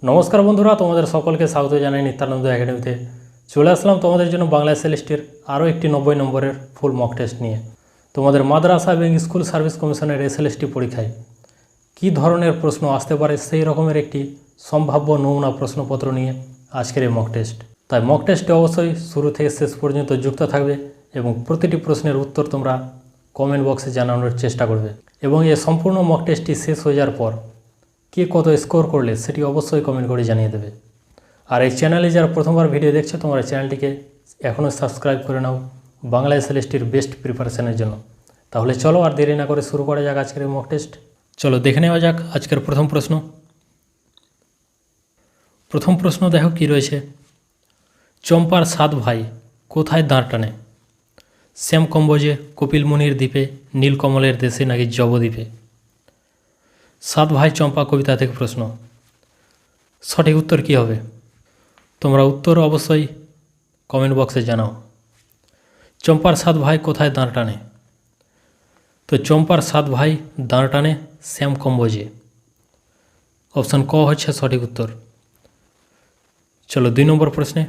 নমস্কার বন্ধুরা, তোমাদের সকলকে স্বাগত জানাই নিত্যানন্দ একাডেমিতে। চলে আসলাম তোমাদের জন্য বাংলা এসএলএসটির আরও একটি 90 নম্বরের ফুল মক টেস্ট নিয়ে। তোমাদের মাদ্রাসা এবং স্কুল সার্ভিস কমিশনের এসএলএসটি পরীক্ষায় কী ধরনের প্রশ্ন আসতে পারে সেই রকমের একটি সম্ভাব্য নমুনা প্রশ্নপত্র নিয়ে আজকের এই মক টেস্ট। তাই মক টেস্টে অবশ্যই শুরু থেকে শেষ পর্যন্ত যুক্ত থাকবে এবং প্রতিটি প্রশ্নের উত্তর তোমরা কমেন্ট বক্সে জানানোর চেষ্টা করবে। এবং এই সম্পূর্ণ মক টেস্টটি শেষ হয়ে যাওয়ার পর কে কত স্কোর করলে সেটি অবশ্যই কমেন্ট করে জানিয়ে দেবে। আর এই চ্যানেলে যারা প্রথমবার ভিডিও দেখছো তোমরা চ্যানেলটিকে এখনও সাবস্ক্রাইব করে নাও বাংলা এসএলএসটির বেস্ট প্রিপারেশনের জন্য। তাহলে চলো আর দেরি না করে শুরু করা যাক আজকের এই মক টেস্ট। চলো দেখে নেওয়া যাক আজকের প্রথম প্রশ্ন। প্রথম প্রশ্ন দেখো কি রয়েছে। চম্পার 7 ভাই কোথায় দাঁড় টানে? শ্যামকম্বোজে, কপিল মুনির দ্বীপে, নীলকমলের দেশে নাকি জবদ্বীপে? 7 ভাই চম্পা কবিতা থেকে প্রশ্ন। সঠিক উত্তর কী হবে? তোমরা উত্তর অবশ্যই কমেন্ট বক্সে জানাও। চম্পার 7 ভাই কোথায় দাঁড় টানে? তো চম্পার 7 ভাই দাঁড় টানে শ্যামকম্বোজে। অপশান ক হচ্ছে সঠিক উত্তর। চলো 2 নম্বর প্রশ্নে।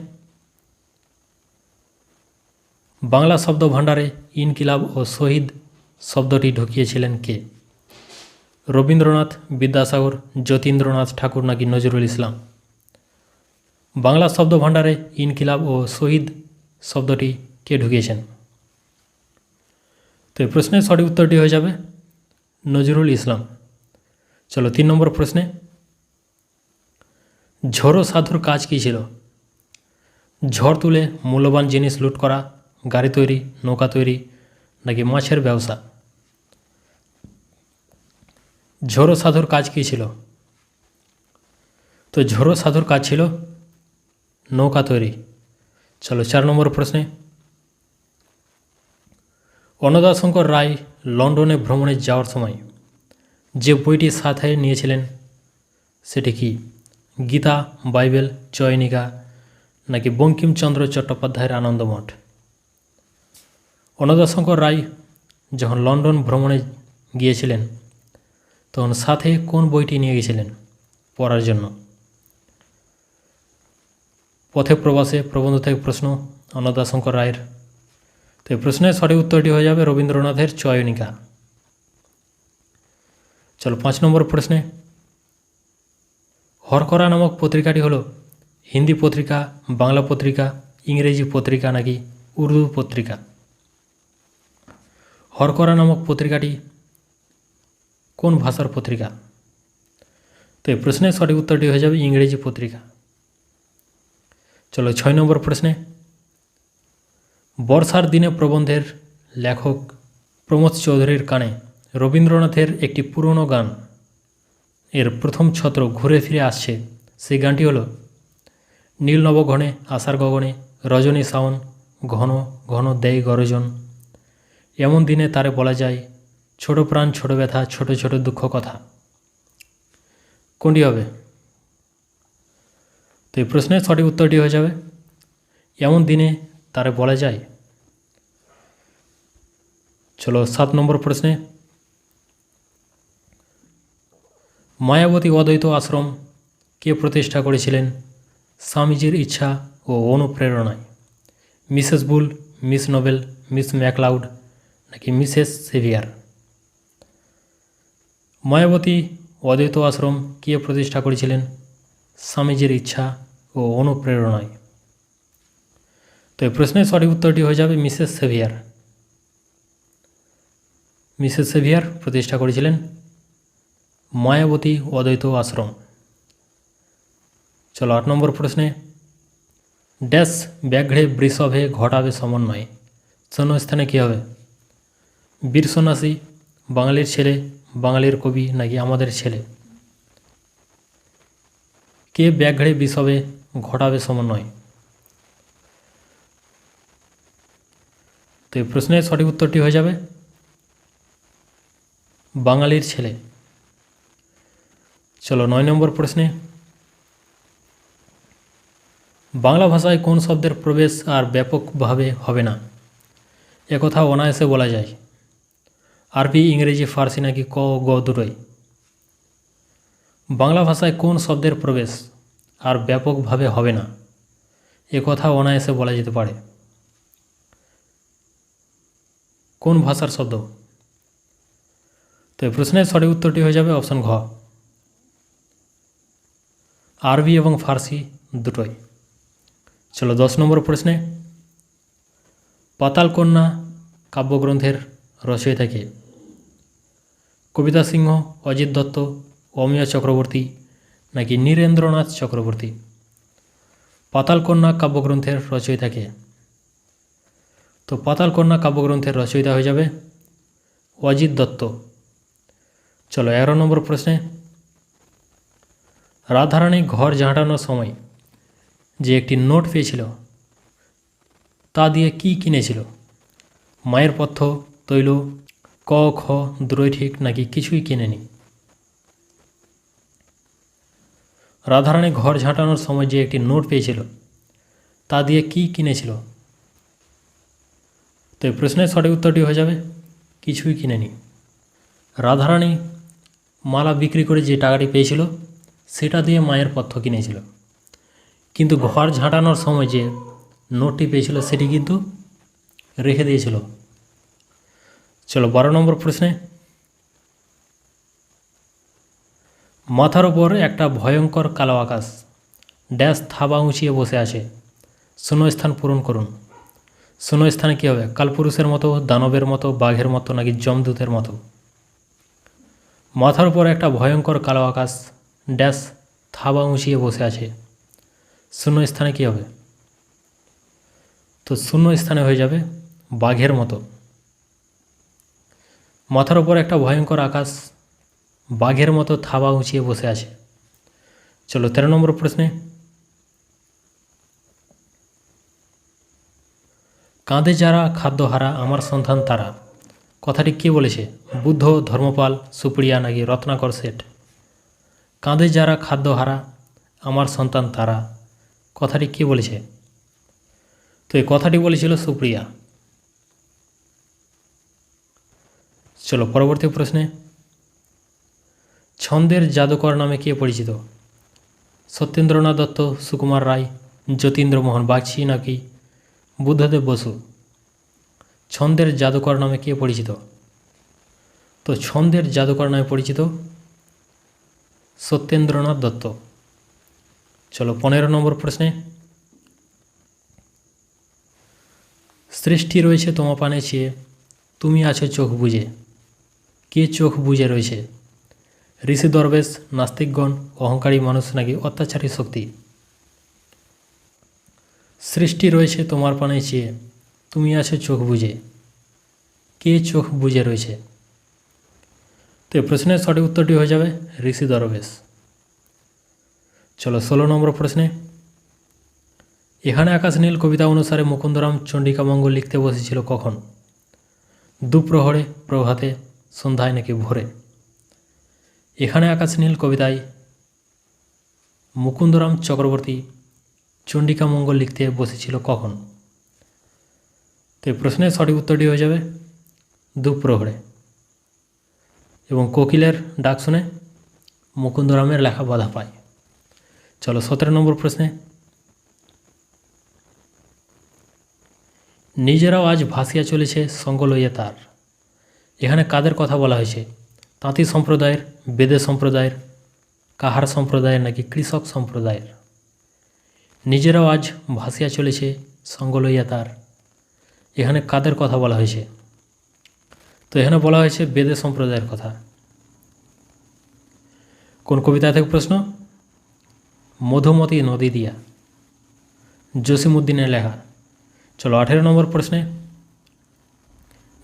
বাংলা শব্দ ভাণ্ডারে ইনকিলাব ও শহীদ শব্দটি ঢুকিয়েছিলেন কে? রবীন্দ্রনাথ, বিদ্যাসাগর, যতীন্দ্রনাথ ঠাকুর নাকি নজরুল ইসলাম? বাংলা শব্দ ভাণ্ডারে ইনকিলাব ও শহীদ শব্দটি কে ঢুকিয়েছেন? তো এই প্রশ্নের সঠিক উত্তরটি হয়ে যাবে নজরুল ইসলাম। চলো 3 নম্বর প্রশ্নে। ঝড়ো সাধুর কাজ কী ছিল? ঝড় তুলে মূল্যবান জিনিস লুট করা, গাড়ি তৈরি, নৌকা তৈরি নাকি মাছের ব্যবসা? ঝড়ো সাধুর কাজ কী ছিল? তো ঝড়ো সাধুর কাজ ছিল নৌকা তৈরি। চলো 4 নম্বর প্রশ্নে। অন্নদাশঙ্কর রায় লন্ডনে ভ্রমণে যাওয়ার সময় যে বইটি সাথে নিয়েছিলেন সেটি কি? গীতা, বাইবেল, চয়নিকা নাকি বঙ্কিমচন্দ্র চট্টোপাধ্যায়ের আনন্দমঠ? অন্নদাশঙ্কর রায় যখন লন্ডন ভ্রমণে গিয়েছিলেন তখন সাথে কোন বইটি নিয়ে গিয়েছিলেন পড়ার জন্য? পথে প্রবাসে প্রবন্ধ থেকে প্রশ্ন অন্নদাশঙ্কর রায়ের। তো এই প্রশ্নের সঠিক উত্তরটি হয়ে যাবে রবীন্দ্রনাথের চয়নিকা। চলো 5 নম্বর প্রশ্নে। হরকরা নামক পত্রিকাটি হলো হিন্দি পত্রিকা, বাংলা পত্রিকা, ইংরেজি পত্রিকা নাকি উর্দু পত্রিকা? হরকরা নামক পত্রিকাটি কোন ভাষার পত্রিকা? তো এই প্রশ্নের সঠিক উত্তরটি হয়ে যাবে ইংরেজি পত্রিকা। চলো 6 নম্বর প্রশ্নে। বর্ষার দিনে প্রবন্ধের লেখক প্রমোদ চৌধুরীর কানে রবীন্দ্রনাথের একটি পুরনো গান এর প্রথম ছত্র ঘুরে ফিরে আসছে, সেই গানটি হলো নীল নবঘনে আষাঢ় গগনে রজনী শাওন ঘন ঘন দেয় গরজন, এমন দিনে তারে বলা যায় ছোট প্রাণ ছোট ব্যথা ছোট ছোট দুঃখ কথা। কোনটি হবে? তো এই প্রশ্নের সঠিক উত্তরটি হয়ে যাবে এমন দিনে তারে বলা যায়। চলো 7 নম্বর প্রশ্নে। মায়াবতী অদ্বৈত আশ্রম কে প্রতিষ্ঠা করেছিলেন স্বামীজির ইচ্ছা ও অনুপ্রেরণায়? Mrs Bull, Miss Noble, Miss MacLeod নাকি মিসেস সেভিয়ার? মায়াবতী অদ্বৈত আশ্রম কে প্রতিষ্ঠা করেছিলেন স্বামীজির ইচ্ছা ও অনুপ্রেরণায়? তো এই প্রশ্নের সঠিক উত্তরটি হয়ে যাবে মিসেস সেভিয়ার। মিসেস সেভিয়ার প্রতিষ্ঠা করেছিলেন মায়াবতী অদ্বৈত আশ্রম। চলো 8 নম্বর প্রশ্নে। ড্যাশ ব্যাঘ্রে বৃষভে ঘটাবে সমন্বয় শূন্যস্থানে কী হবে? বীর সন্ন্যাসী, বাঙালির ছেলে, বাঙালির কবি নাকি আমাদের ছেলে? কে ব্যাঘ্রে বৃষভে ঘটাবে সমন্বয়? তো এই প্রশ্নের সঠিক উত্তরটি হয়ে যাবে বাঙালির ছেলে। চলো 9 নম্বর প্রশ্নে। বাংলা ভাষায় কোন শব্দের প্রবেশ আর ব্যাপকভাবে হবে না একথা অনায়াসে বলা যায়? আরবি, ইংরেজি, ফার্সি নাকি ক গ দুটোই? বাংলা ভাষায় কোন শব্দের প্রবেশ আর ব্যাপকভাবে হবে না, এ কথা অনায়াসে বলা যেতে পারে। কোন ভাষার শব্দ? তো এই প্রশ্নের সঠিক উত্তরটি হয়ে যাবে অপশন ঘ, আরবি এবং ফার্সি দুটোই। চলো 10 নম্বর প্রশ্নে, পাতালকন্যা কাব্যগ্রন্থের রচয়িতা কে? কবিতা সিংহ, অজিত দত্ত, অমিয় চক্রবর্তী নাকি নীরেন্দ্রনাথ চক্রবর্তী? পাতালকন্যা কাব্যগ্রন্থের রচয়িতা কে? তো পাতালকন্যা কাব্যগ্রন্থের রচয়িতা হয়ে যাবে অজিত দত্ত। চলো 11 নম্বর প্রশ্নে, রাধারানী ঘর ঝাঁটানোর সময় যে একটি নোট পেয়েছিল তা দিয়ে কি কিনেছিল? মায়ের পথ্য, তৈল, ক খ দুটোই ঠিক নাকি কিছুই কিনেনি? রাধারানী ঘর ঝাঁটানোর সময় যে একটি নোট পেয়েছিল তা দিয়ে কি কিনেছিল? তো এই প্রশ্নের সঠিক উত্তরটি হয়ে যাবে কিছুই কিনেনি। রাধারানী মালা বিক্রি করে যে টাকাটি পেয়েছিল সেটা দিয়ে মায়ের পথ্য কিনেছিল, কিন্তু ঘর ঝাঁটানোর সময় যে নোটটি পেয়েছিল সেটি কিন্তু রেখে দিয়েছিল। চলো 12 নম্বর প্রশ্নে, মাথার ওপর একটা ভয়ঙ্কর কালো আকাশ ড্যাশ থাবা উঁচিয়ে বসে আছে, শূন্যস্থান পূরণ করুন। শূন্যস্থানে কী হবে? কালপুরুষের মতো, দানবের মতো, বাঘের মতো নাকি যমদূতের মতো? মাথার উপর একটা ভয়ঙ্কর কালো আকাশ ড্যাশ থাবা উঁচিয়ে বসে আছে, শূন্যস্থানে কী হবে? তো শূন্যস্থানে হয়ে যাবে বাঘের মতো। মাথার উপর একটা ভয়ঙ্কর আকাশ বাঘের মতো থাবা উঁচিয়ে বসে আছে। চলো 13 নম্বর প্রশ্নে, কাঁধে যারা খাদ্যহারা আমার সন্তান তারা, কথাটি কে বলেছে? বুদ্ধ, ধর্মপাল, সুপ্রিয়া নাকি রত্নাকর শেঠ? কাঁধে যারা খাদ্যহারা আমার সন্তান তারা, কথাটি কে বলেছে? তো এই কথাটি বলেছিল সুপ্রিয়া। চলো পরবর্তী প্রশ্নে, ছন্দের জাদুকর নামে কে পরিচিত? সত্যেন্দ্রনাথ দত্ত, সুকুমার রায়, যতীন্দ্রমোহন বাগচি নাকি বুদ্ধদেব বসু? ছন্দের জাদুকর নামে কে পরিচিত? তো ছন্দের জাদুকর নামে পরিচিত সত্যেন্দ্রনাথ দত্ত। চলো 15 নম্বর প্রশ্নে, সৃষ্টি রয়েছে তোমা পানে চেয়ে, তুমি আছো চোখ বুজে, কে চোখ বুজে রয়েছে? ঋষি দরবেশ, নাস্তিকগণ, অহংকারী মানুষ নাকি অত্যাচারী শক্তি? সৃষ্টি রয়েছে তোমার পানে চেয়ে, তুমি আছো চোখ বুজে, কে চোখ বুজে রয়েছে? তো এই প্রশ্নের সঠিক উত্তরটি হয়ে যাবে ঋষি দরবেশ। চলো 16 নম্বর প্রশ্নে, এখানে আকাশ নীল কবিতা অনুসারে মুকুন্দরাম চণ্ডিকামঙ্গল লিখতে বসেছিল কখন? দুপ্রহরে, প্রভাতে, সন্ধ্যায় নাকি ভোরে? এখানে আকাশ নীল কবিতায় মুকুন্দরাম চক্রবর্তী চণ্ডিকামঙ্গল লিখতে বসেছিল কখন? তো এই প্রশ্নের সঠিক উত্তরটি হয়ে যাবে দুপ্রহরে। এবং কোকিলের ডাক শুনে মুকুন্দরামের লেখা বাধা পায়। চলো 17 নম্বর প্রশ্নে, নিজেরাও আজ ভাসিয়া চলেছে সঙ্গ লইয়া তার, এখানে কাদের কথা বলা হয়েছে? তাঁতি সম্প্রদায়ের, বেদে সম্প্রদায়ের, কাহার সম্প্রদায়ের নাকি কৃষক সম্প্রদায়ের? নিজেরাও আজ ভাসিয়া চলেছে সঙ্গ লইয়া তার, এখানে কাদের কথা বলা হয়েছে? তো এখানে বলা হয়েছে বেদে সম্প্রদায়ের কথা। কোন কবিতা থেকে প্রশ্ন? মধুমতি নদী দিয়া, জসিমউদ্দিনের লেখা। চলো 18 নম্বর প্রশ্নে,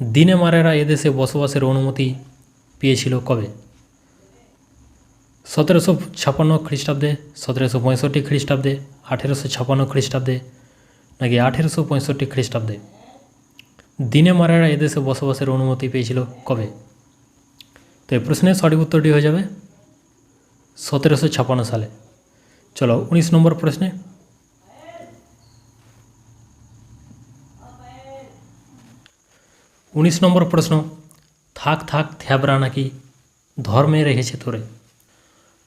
দিনে মারেরা এদেশে বসবাসের অনুমতি পেয়েছিল কবে? 1756 খ্রিস্টাব্দে, 1765 খ্রিস্টাব্দে, 1856 খ্রিস্টাব্দে নাকি 1865 খ্রিস্টাব্দে? দিনে মারেরা এদেশে বসবাসের অনুমতি পেয়েছিল কবে? তো এই প্রশ্নের সঠিক উত্তরটি হয়ে যাবে 1756 সালে। চলো 19 নম্বর প্রশ্নে, 19 নম্বর প্রশ্ন, থাক থাক থ্যাবরা নাকি ধর্মে রেখেছে তোরে,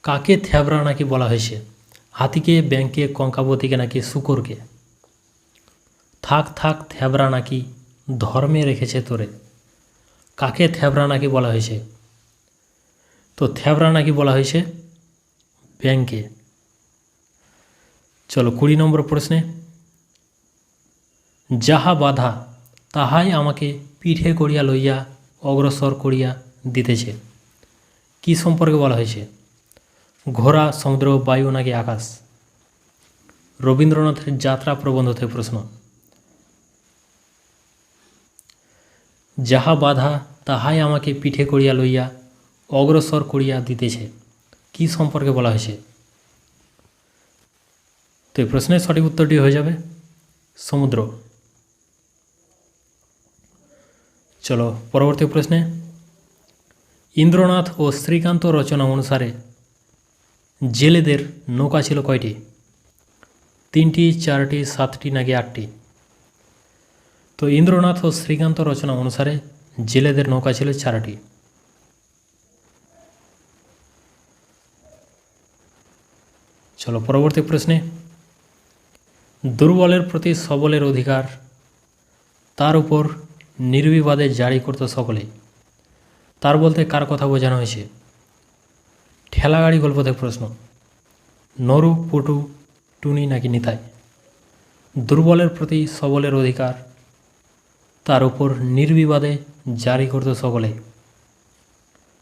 কাকে থ্যাবরা নাকি বলা হয়েছে? হাতিকে, ব্যাংকে, কঙ্কাবতীকে নাকি শুকরকে? থাক থাক থ্যাবরা নাকি ধর্মে রেখেছে তোরে? কাকে থ্যাবরা নাকি বলা হয়েছে? তো থ্যাবরা নাকি বলা হয়েছে ব্যাংকে। চলো 20 নম্বর প্রশ্নে, যাহা বাধা তাহাই আমাকে পিঠে করিয়া লইয়া অগ্রসর করিয়া দিতেছে, কি সম্পর্কে বলা হয়েছে? ঘোড়া, সমুদ্র, বায়ু নাকি আকাশ? রবীন্দ্রনাথের যাত্রা প্রবন্ধ থেকে প্রশ্ন। যাহা বাধা তাহাই আমাকে পিঠে করিয়া লইয়া অগ্রসর করিয়া দিতেছে, কি সম্পর্কে বলা হয়েছে? তো এই প্রশ্নের সঠিক উত্তরটি হয়ে যাবে সমুদ্র। চলো পরবর্তী প্রশ্নে, ইন্দ্রনাথ ও শ্রীকান্ত রচনা অনুসারে জেলেদের নৌকা ছিল কয়টি? 3টি, 4টি, 7টি নাকি 8টি? তো ইন্দ্রনাথ ও শ্রীকান্ত রচনা অনুসারে জেলেদের নৌকা ছিল 4টি। চলো পরবর্তী প্রশ্নে, দুর্বলের প্রতি সবলের অধিকার তার উপর নির্বিবাদে জারি করত সকলে, তার বলতে কার কথা বোঝানো হয়েছে? ঠেলাগাড়ি গল্প থেকে প্রশ্ন। নরু, পুটু, টুনি নাকি নিতাই? দুর্বলের প্রতি সবলের অধিকার তার উপর নির্বিবাদে জারি করত সকলে,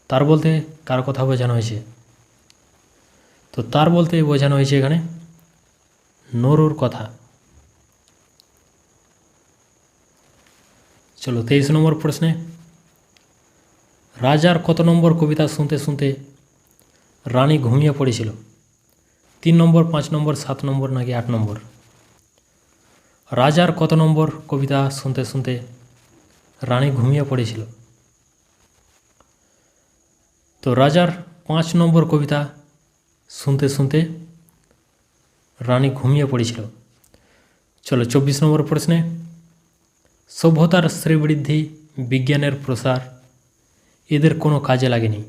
তার বলতে কার কথা বোঝানো হয়েছে? তো তার বলতে বোঝানো হয়েছে এখানে নরুর কথা। চলো 23 নম্বর প্রশ্নে, রাজার কত নম্বর কবিতা শুনতে শুনতে রানী ঘুমিয়ে পড়েছিল? 3 নম্বর, 5 নম্বর, 7 নম্বর নাকি 8 নম্বর? রাজার কত নম্বর কবিতা শুনতে শুনতে রানী ঘুমিয়ে পড়েছিল? তো রাজার 5 নম্বর কবিতা শুনতে শুনতে রানী ঘুমিয়ে পড়েছিল। চলো 24 নম্বর প্রশ্নে, সভ্যতার শ্রীবৃদ্ধি, বিজ্ঞানের প্রসার এদের কোনো কাজে লাগেনি,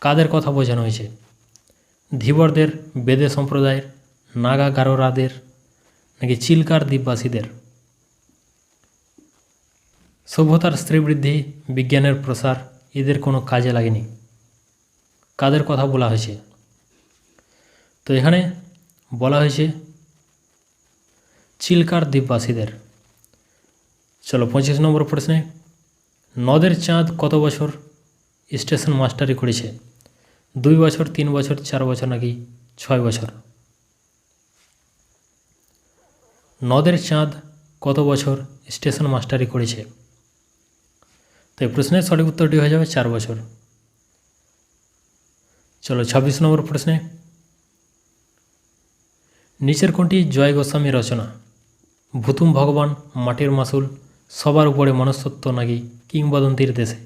কাদের কথা বোঝানো হয়েছে? ধীবরদের, বেদে সম্প্রদায়ের, নাগা গারোরাদের নাকি চিল্কার দ্বীপবাসীদের? সভ্যতার শ্রীবৃদ্ধি, বিজ্ঞানের প্রসার এদের কোনো কাজে লাগেনি, কাদের কথা বলা হয়েছে? তো এখানে বলা হয়েছে চিল্কার দ্বীপবাসীদের। চলো 25 নম্বর প্রশ্নে, নদের চাঁদ কত বছর স্টেশন মাস্টারি করেছে? 2 বছর, 3 বছর, 4 বছর নাকি 6 বছর? নদের চাঁদ কত বছর স্টেশন মাস্টারি করেছে? তো এই প্রশ্নের সঠিক উত্তরটি হয়ে যাবে 4 বছর। চলো 26 নম্বর প্রশ্নে, নিচের কোনটি জয় গোস্বামী রচনা? ভুতুম ভগবান, মাটির মাসুল, সবার উপরে মনস্তত্ত্ব নাকি কিংবদন্তির দেশে?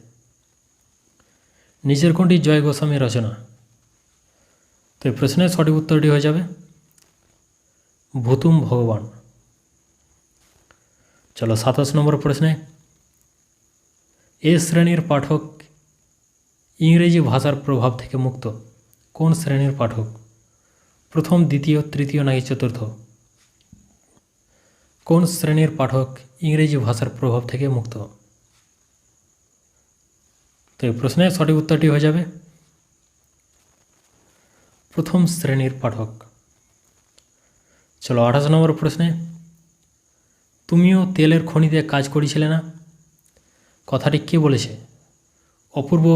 নিচের কোনটি জয় গোস্বামী রচনা? তো এই প্রশ্নের সঠিক উত্তরটি হয়ে যাবে ভুতুম ভগবান। চলো 27 নম্বর প্রশ্নে, এ শ্রেণীর পাঠক ইংরেজি ভাষার প্রভাব থেকে মুক্ত, কোন শ্রেণীর পাঠক? প্রথম, দ্বিতীয়, তৃতীয় নাকি চতুর্থ? কোন শ্রেণীর পাঠক ইংরেজি ভাষার প্রভাব থেকে মুক্ত? তো এই প্রশ্নের সঠিক উত্তরটি হয়ে যাবে প্রথম শ্রেণীর পাঠক। চলো 28 নম্বর প্রশ্নে, তুমিও তেলের খনিতে কাজ করেছিলে না, কথাটি কে বলেছে? অপূর্ব,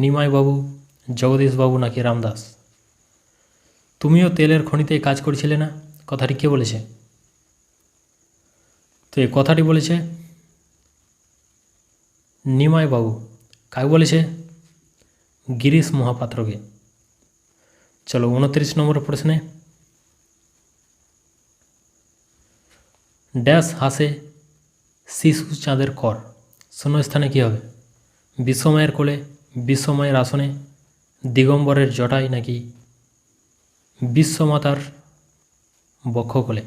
নিমাইবাবু, জগদীশবাবু নাকি রামদাস? তুমিও তেলের খনিতে কাজ করেছিলে না, কথাটি কে বলেছে? তো এই কথাটি বলেছে নিমাইবাবু। কাকে বলেছে? গিরিশ মহাপাত্রকে। চলো 29 নম্বর প্রশ্নে, ড্যাশ হাসে শিশু চাঁদের কর, শূন্যস্থানে কী হবে? বিশ্বমায়ের কোলে, বিশ্বমায়ের আসনে, দিগম্বরের জটায় নাকি বিশ্বমাতার বক্ষকোলে?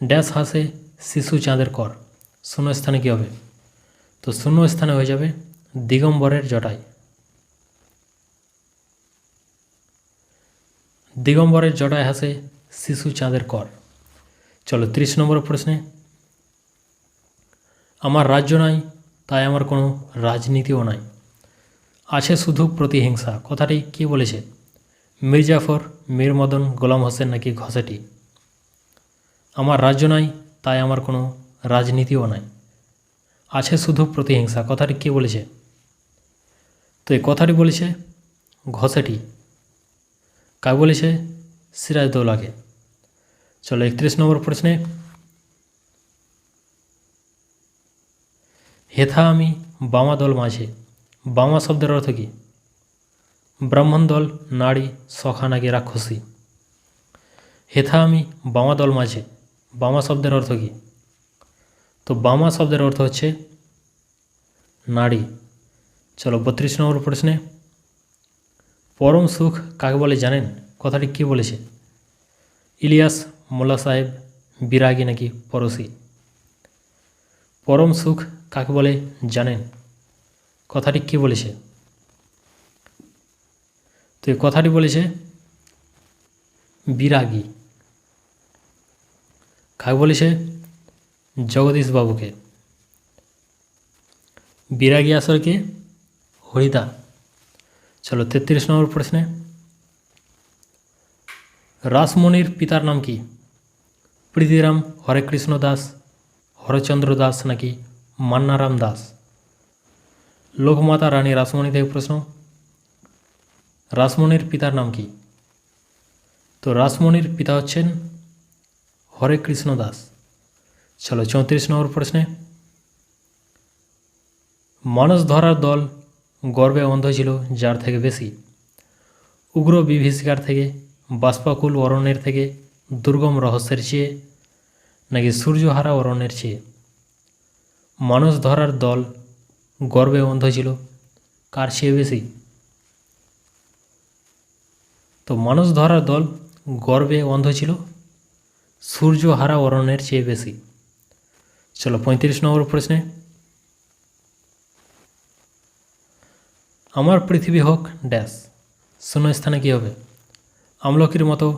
ড্যাশ হাসে শিশু চাঁদের কর, শূন্যস্থানে কী হবে? তো শূন্যস্থানে হয়ে যাবে দিগম্বরের জটায়। দিগম্বরের জটায় হাসে শিশু চাঁদের কর। চলো 30 নম্বর প্রশ্নে, আমার রাজ্য নাই তাই আমার কোনো রাজনীতিও নাই, আছে শুধু প্রতিহিংসা, কথাটি কে বলেছে? মীর জাফর, মীর মদন, গোলাম হোসেন নাকি ঘসেটি? আমার রাজ্য নাই তাই আমার কোনো রাজনীতিও নাই, আছে শুধু প্রতিহিংসা, কথাটি কে বলেছে? তো এই কথাটি বলেছে ঘসেটি। কাকে বলেছে? সিরাজদৌলাকে। চলো 31 নম্বর প্রশ্নে, হেথা আমি বামা দল মাঝে, বামা শব্দের অর্থ কী? ব্রাহ্মণ দল, নারী, সখা নাকি রাক্ষসী? হেথা আমি বামা দল মাঝে, বামা শব্দের অর্থ কী? তো বামা শব্দের অর্থ হচ্ছে নারী। চলো 32 নম্বর প্রশ্নে, পরম সুখ কাকে বলে জানেন? কথাটি কে বলেছে? ইলিয়াস, মোল্লা সাহেব, বিরাগী নাকি পরশি? পরম সুখ কাকে বলে জানেন? কথাটি কে বলেছে? তো এই কথাটি বলেছে বিরাগী। কাকে বলেছে? জগদীশ বাবুকে। বিরাগী আসরকে হরিদা। চলো 33 নম্বর প্রশ্নে, রাসমণির পিতার নাম কি? প্রীতিরাম, হরেকৃষ্ণ দাস, হরচন্দ্র দাস নাকি মান্নারাম দাস? লোকমাতা রানী রাসমণি থেকে প্রশ্ন, রাসমণির পিতার নাম কি? তো রাসমণির পিতা হচ্ছেন হরেকৃষ্ণ দাস। চলো 34 নম্বর প্রশ্নে, মানস ধরার দল গর্বে অন্ধ ছিল যার থেকে বেশি? উগ্র বিভীষিকার থেকে, বাষ্পাকুল অরণ্যের থেকে, দুর্গম রহস্যের চেয়ে নাকি সূর্যহারা অরণ্যের চেয়ে? মানস ধরার দল গর্বে অন্ধ ছিল কার চেয়ে বেশি? তো মানস ধরার দল গর্বে অন্ধ ছিল সূর্যহারা অরণ্যের চেয়ে বেশি। চলো 35 নম্বর প্রশ্নে, আমার পৃথিবী হোক ড্যাশ, শূন্যস্থানে কী হবে? আমলকির মতো,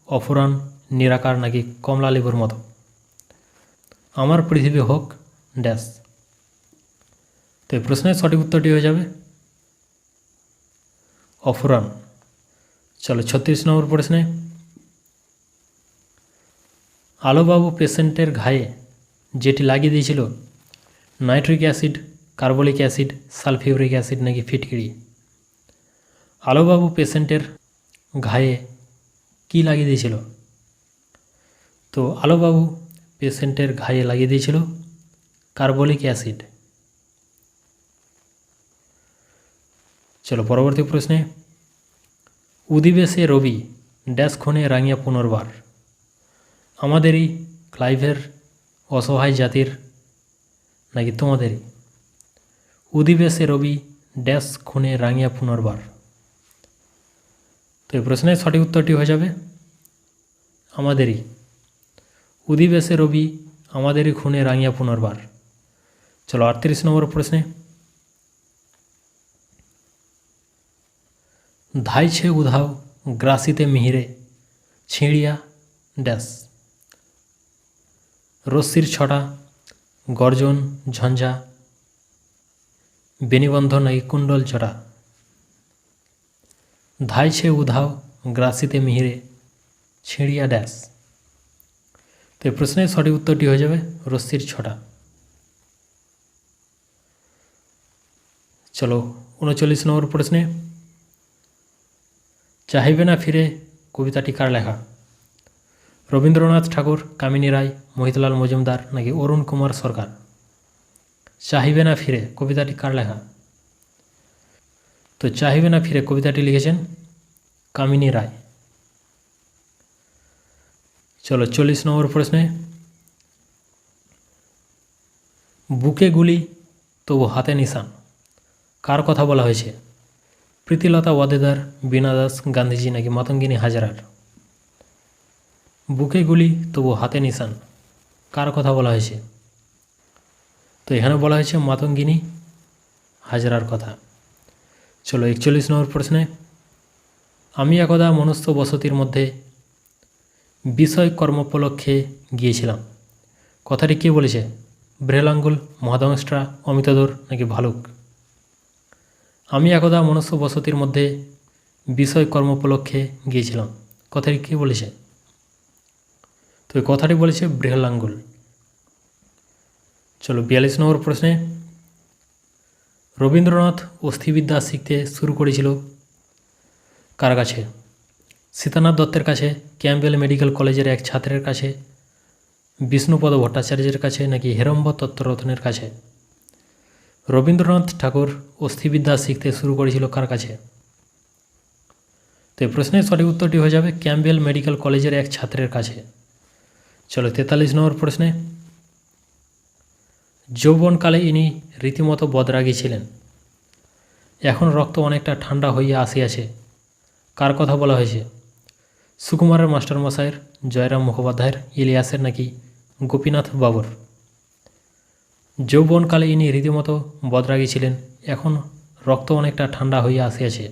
অফুরান, নিরাকার নাকি কমলা লেবুর মতো? আমার পৃথিবী হোক ড্যাশ। তো এই প্রশ্নের সঠিক উত্তরটি হয়ে যাবে অফুরান। চলো 36 নম্বর প্রশ্নে, আলোবাবু পেশেন্টের ঘায়ে যেটি লাগিয়ে দিয়েছিল nitric acid, carbolic acid, sulphuric acid নাকি ফিটকিরি? আলোবাবু পেশেন্টের ঘায়ে কি লাগিয়ে দিয়েছিল? তো আলোবাবু পেশেন্টের ঘায়ে লাগিয়ে দিয়েছিল কার্বলিক অ্যাসিড। চলো পরবর্তী প্রশ্নে, উদিবেশে রবি ড্যাশ খুনে রাঙিয়া পুনর্বার, আমাদেরই, ক্লাইভের, অসহায় জাতির নাকি তোমাদেরই? উদিবেশে রবি ড্যাশ খুনে রাঙিয়া পুনর্বার। তো এই প্রশ্নের সঠিক উত্তরটি হয়ে যাবে আমাদেরই। উদিবেশে রবি আমাদেরই খুনে রাঙিয়া পুনর্বার। চলো 38 নম্বর প্রশ্নে, ধাইছে উধাও গ্রাসিতে মিহিরে ছিঁড়িয়া ড্যাশ, রশ্মির ছটা, গর্জন, ঝঞ্ঝা, বেনিবন্ধ নাকি কুণ্ডল চটা? ধাইছে উধাও গ্রাসিতে মিহিরে ছিঁড়িয়া ড্যাশ। তো এই প্রশ্নের সঠিক উত্তরটি হয়ে যাবে রশ্মির ছটা। চলো 39 নম্বর প্রশ্নে, চাহিবে না ফিরে কবিতাটি কার লেখা? রবীন্দ্রনাথ ঠাকুর, কামিনী রায়, মোহিতলাল মজুমদার নাকি অরুণ কুমার সরকার? চাহিবে না ফিরে কবিতাটি কার লেখা? তো চাহিবে না ফিরে কবিতাটি লিখেছেন কামিনী রায়। চলো 40 নম্বর প্রশ্নে, বুকে গুলি তবু হাতে নিশান, কার কথা বলা হয়েছে? প্রীতিলতা ওয়াদ্দেদার, বীণা দাস, গান্ধীজি নাকি মাতঙ্গিনী হাজরার? বুকে গুলি তবু হাতে নিশান, কার কথা বলা হয়েছে? তো এখানে বলা হয়েছে মাতঙ্গিনী হাজরার কথা। চলো 41 নম্বর প্রশ্নে, আমি একদা মনুষ্য বসতির মধ্যে বিষয় কর্মোপলক্ষে গিয়েছিলাম। কথাটি কে বলেছে? বৃহলাঙ্গুল, মহাদংস্ট্রা, অমিতধর নাকি ভালুক? আমি একদা মনুষ্য বসতির মধ্যে বিষয় কর্মোপলক্ষে গিয়েছিলাম। কথাটি কে বলেছে? তো এই কথাটি বলেছে বৃহলাঙ্গুল। চলো 42 নম্বর প্রশ্নে, রবীন্দ্রনাথ অস্থিবিদ্যা শিখতে শুরু করেছিল কার কাছে? সীতানাথ দত্তের কাছে, ক্যাম্পবেল মেডিকেল কলেজের এক ছাত্রের কাছে, বিষ্ণুপদ ভট্টাচার্যের কাছে নাকি হেরম্ব তত্ত্বরত্নের কাছে? রবীন্দ্রনাথ ঠাকুর অস্থিবিদ্যা শিখতে শুরু করেছিল কার কাছে? তো এই প্রশ্নের সঠিক উত্তরটি হয়ে যাবে ক্যাম্পবেল মেডিকেল কলেজের এক ছাত্রের কাছে। চলো 43 নম্বর প্রশ্নে, যৌবনকালে ইনি রীতিমতো বদরাগী ছিলেন। এখন রক্ত অনেকটা ঠান্ডা হইয়া আসিয়াছে, কার কথা বলা হয়েছে? সুকুমারের মাস্টারমশাইয়ের, জয়রাম মুখোপাধ্যায়ের, ইলিয়াসের নাকি গোপীনাথ বাবুর? যৌবনকালে ইনি রীতিমতো বদরাগী ছিলেন, এখন রক্ত অনেকটা ঠান্ডা হইয়া আসিয়াছে,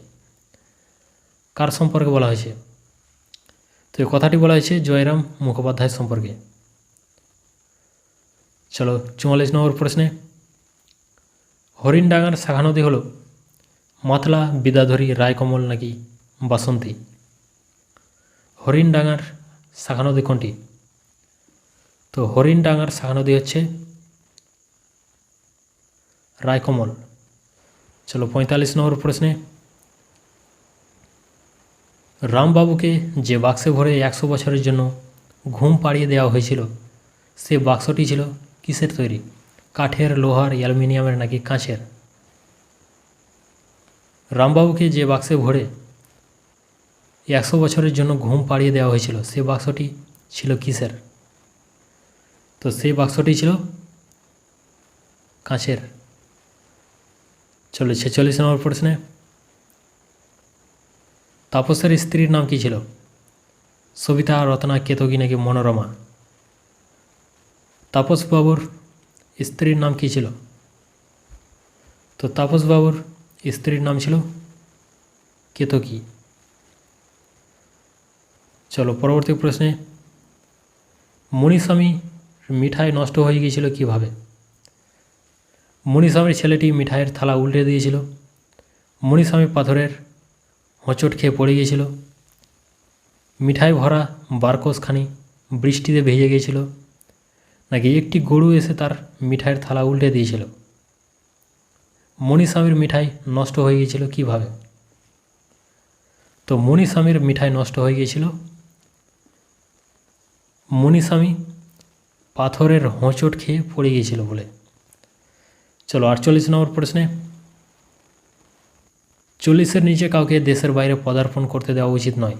কার সম্পর্কে বলা হয়েছে? তো এই কথাটি বলা হয়েছে জয়রাম মুখোপাধ্যায় সম্পর্কে। চলো 44 নম্বর প্রশ্নে, হরিণডাঙ্গার শাখা নদী হল মাতলা, বিদ্যাধরী, রায়কমল নাকি বাসন্তী? হরিণডাঙ্গার শাখা নদী কোনটি? তো হরিণডাঙ্গার শাখা নদী হচ্ছে রায়কমল। চলো 45 নম্বর প্রশ্নে, রামবাবুকে যে বাক্সে ভরে 100 বছরের জন্য ঘুম পাড়িয়ে দেওয়া হয়েছিল, সে বাক্সটি ছিল কিসের তৈরি? কাঠের, লোহার, অ্যালুমিনিয়ামের নাকি কাঁচের? রামবাবুকে যে বাক্সে ভরে 100 বছরের জন্য ঘুম পাড়িয়ে দেওয়া হয়েছিল, সে বাক্সটি ছিল কিসের? তো সেই বাক্সটি ছিল কাঁচের। চলো 46 নম্বর প্রশ্নে, তাপসের স্ত্রীর নাম কী ছিল? সবিতা, রত্না, কেতকী নাকি মনোরমা? তাপসবাবুর স্ত্রীর নাম কী ছিল? তো তাপসবাবুর স্ত্রীর নাম ছিল কেতকী। চলো পরবর্তী প্রশ্নে, মুনিস্বামী মিঠাই নষ্ট হয়ে গিয়েছিল কীভাবে? মুনিস্বামীর ছেলেটি মিঠাইয়ের থালা উল্টে দিয়েছিল, মুনিস্বামী পাথরের হোঁচট খেয়ে পড়ে গিয়েছিল, মিঠাই ভরা বারকোষখানি বৃষ্টিতে ভেজে গিয়েছিল, নাকি একটি গরু এসে তার মিঠাইয়ের থালা উল্টে দিয়েছিল? মুনিস্বামীর মিঠাই নষ্ট হয়ে গিয়েছিল কীভাবে? তো মুনিস্বামীর মিঠাই নষ্ট হয়ে গিয়েছিল, মুনিস্বামী পাথরের হোঁচট খেয়ে পড়ে গিয়েছিল বলে। চলো 48 নম্বর প্রশ্নে, 40-এর নিচে কাউকে দেশের বাইরে পদার্পণ করতে দেওয়া উচিত নয়,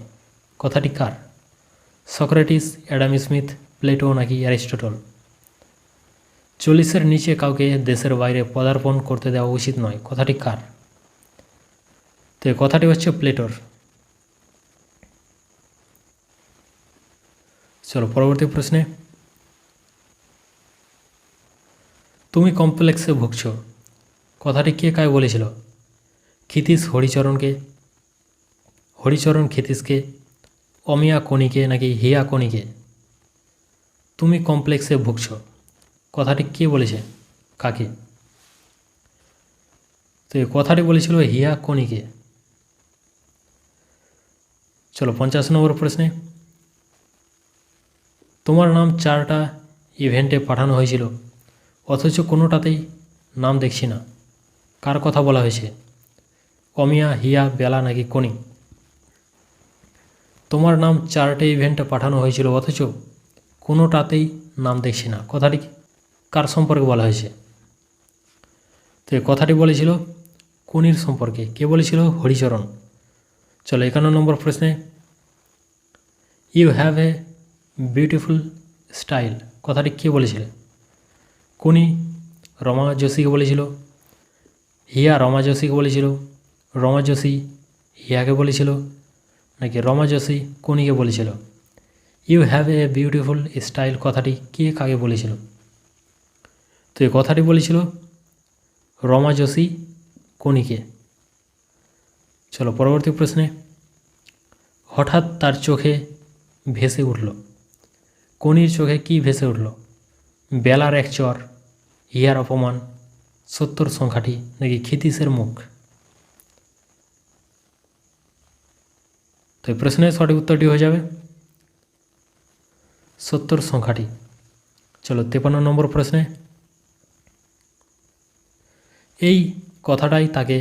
কথাটি কার? সক্রেটিস, অ্যাডাম স্মিথ, প্লেটো নাকি অ্যারিস্টটল? 40-এর নিচে কাউকে দেশের বাইরে পদার্পণ করতে দেওয়া উচিত নয়, কথাটি কার? তো এই কথাটি হচ্ছে প্লেটোর। চলো পরবর্তী প্রশ্নে, তুমি কমপ্লেক্সে ভুগছ, কথাটি কে কায় বলেছিল? ক্ষিতীশ হরিচরণকে, হরিচরণ ক্ষিতীশকে, অমিয়া কণিকে নাকি হিয়া কণিকে? তুমি কমপ্লেক্সে ভুগছ, কথাটি কে বলেছে, কাকে? তো এই কথাটি বলেছিল হিয়া কণিকে। চলো 50 নম্বর প্রশ্নে, তোমার নাম 4টা ইভেন্টে পাঠানো হয়েছিল, অথচ কোনোটাতেই নাম দেখছি না, কার কথা বলা হয়েছে? অমিয়া, হিয়া, বেলা নাকি কণি? তোমার নাম 4টে ইভেন্টে পাঠানো হয়েছিল, অথচ কোনোটাতেই নাম দেখছি না, কথাটি কার সম্পর্কে বলা হয়েছে? তো এই কথাটি বলেছিল কণির সম্পর্কে। কে বলেছিল? হরিচরণ। চলো 51 নম্বর প্রশ্নে, you have a beautiful style, কথাটি কে বলেছিল? কণি রমা যোশীকে বলেছিল, হিয়া রমা যোশীকে বলেছিল, রমা যোশী হিয়াকে বলেছিল, নাকি রমা যোশী কণিকে বলেছিল? You have a beautiful style কথাটি কে কাকে বলেছিল? তো এই কথাটি বলেছিল রমা যোশী কণিকে। চলো পরবর্তী প্রশ্নে, হঠাৎ তার চোখে ভেসে উঠল। কনির চোখে কি ভেসে উঠল? বেলার এক চর, ইহার অপমান, সত্তর সংখ্যাটি নাকি ক্ষিতীশের মুখ? তো এই প্রশ্নের সঠিক উত্তরটি হয়ে যাবে সত্তর সংখ্যাটি। চলো 53 নম্বর প্রশ্নে। এই কথাটাই তাকে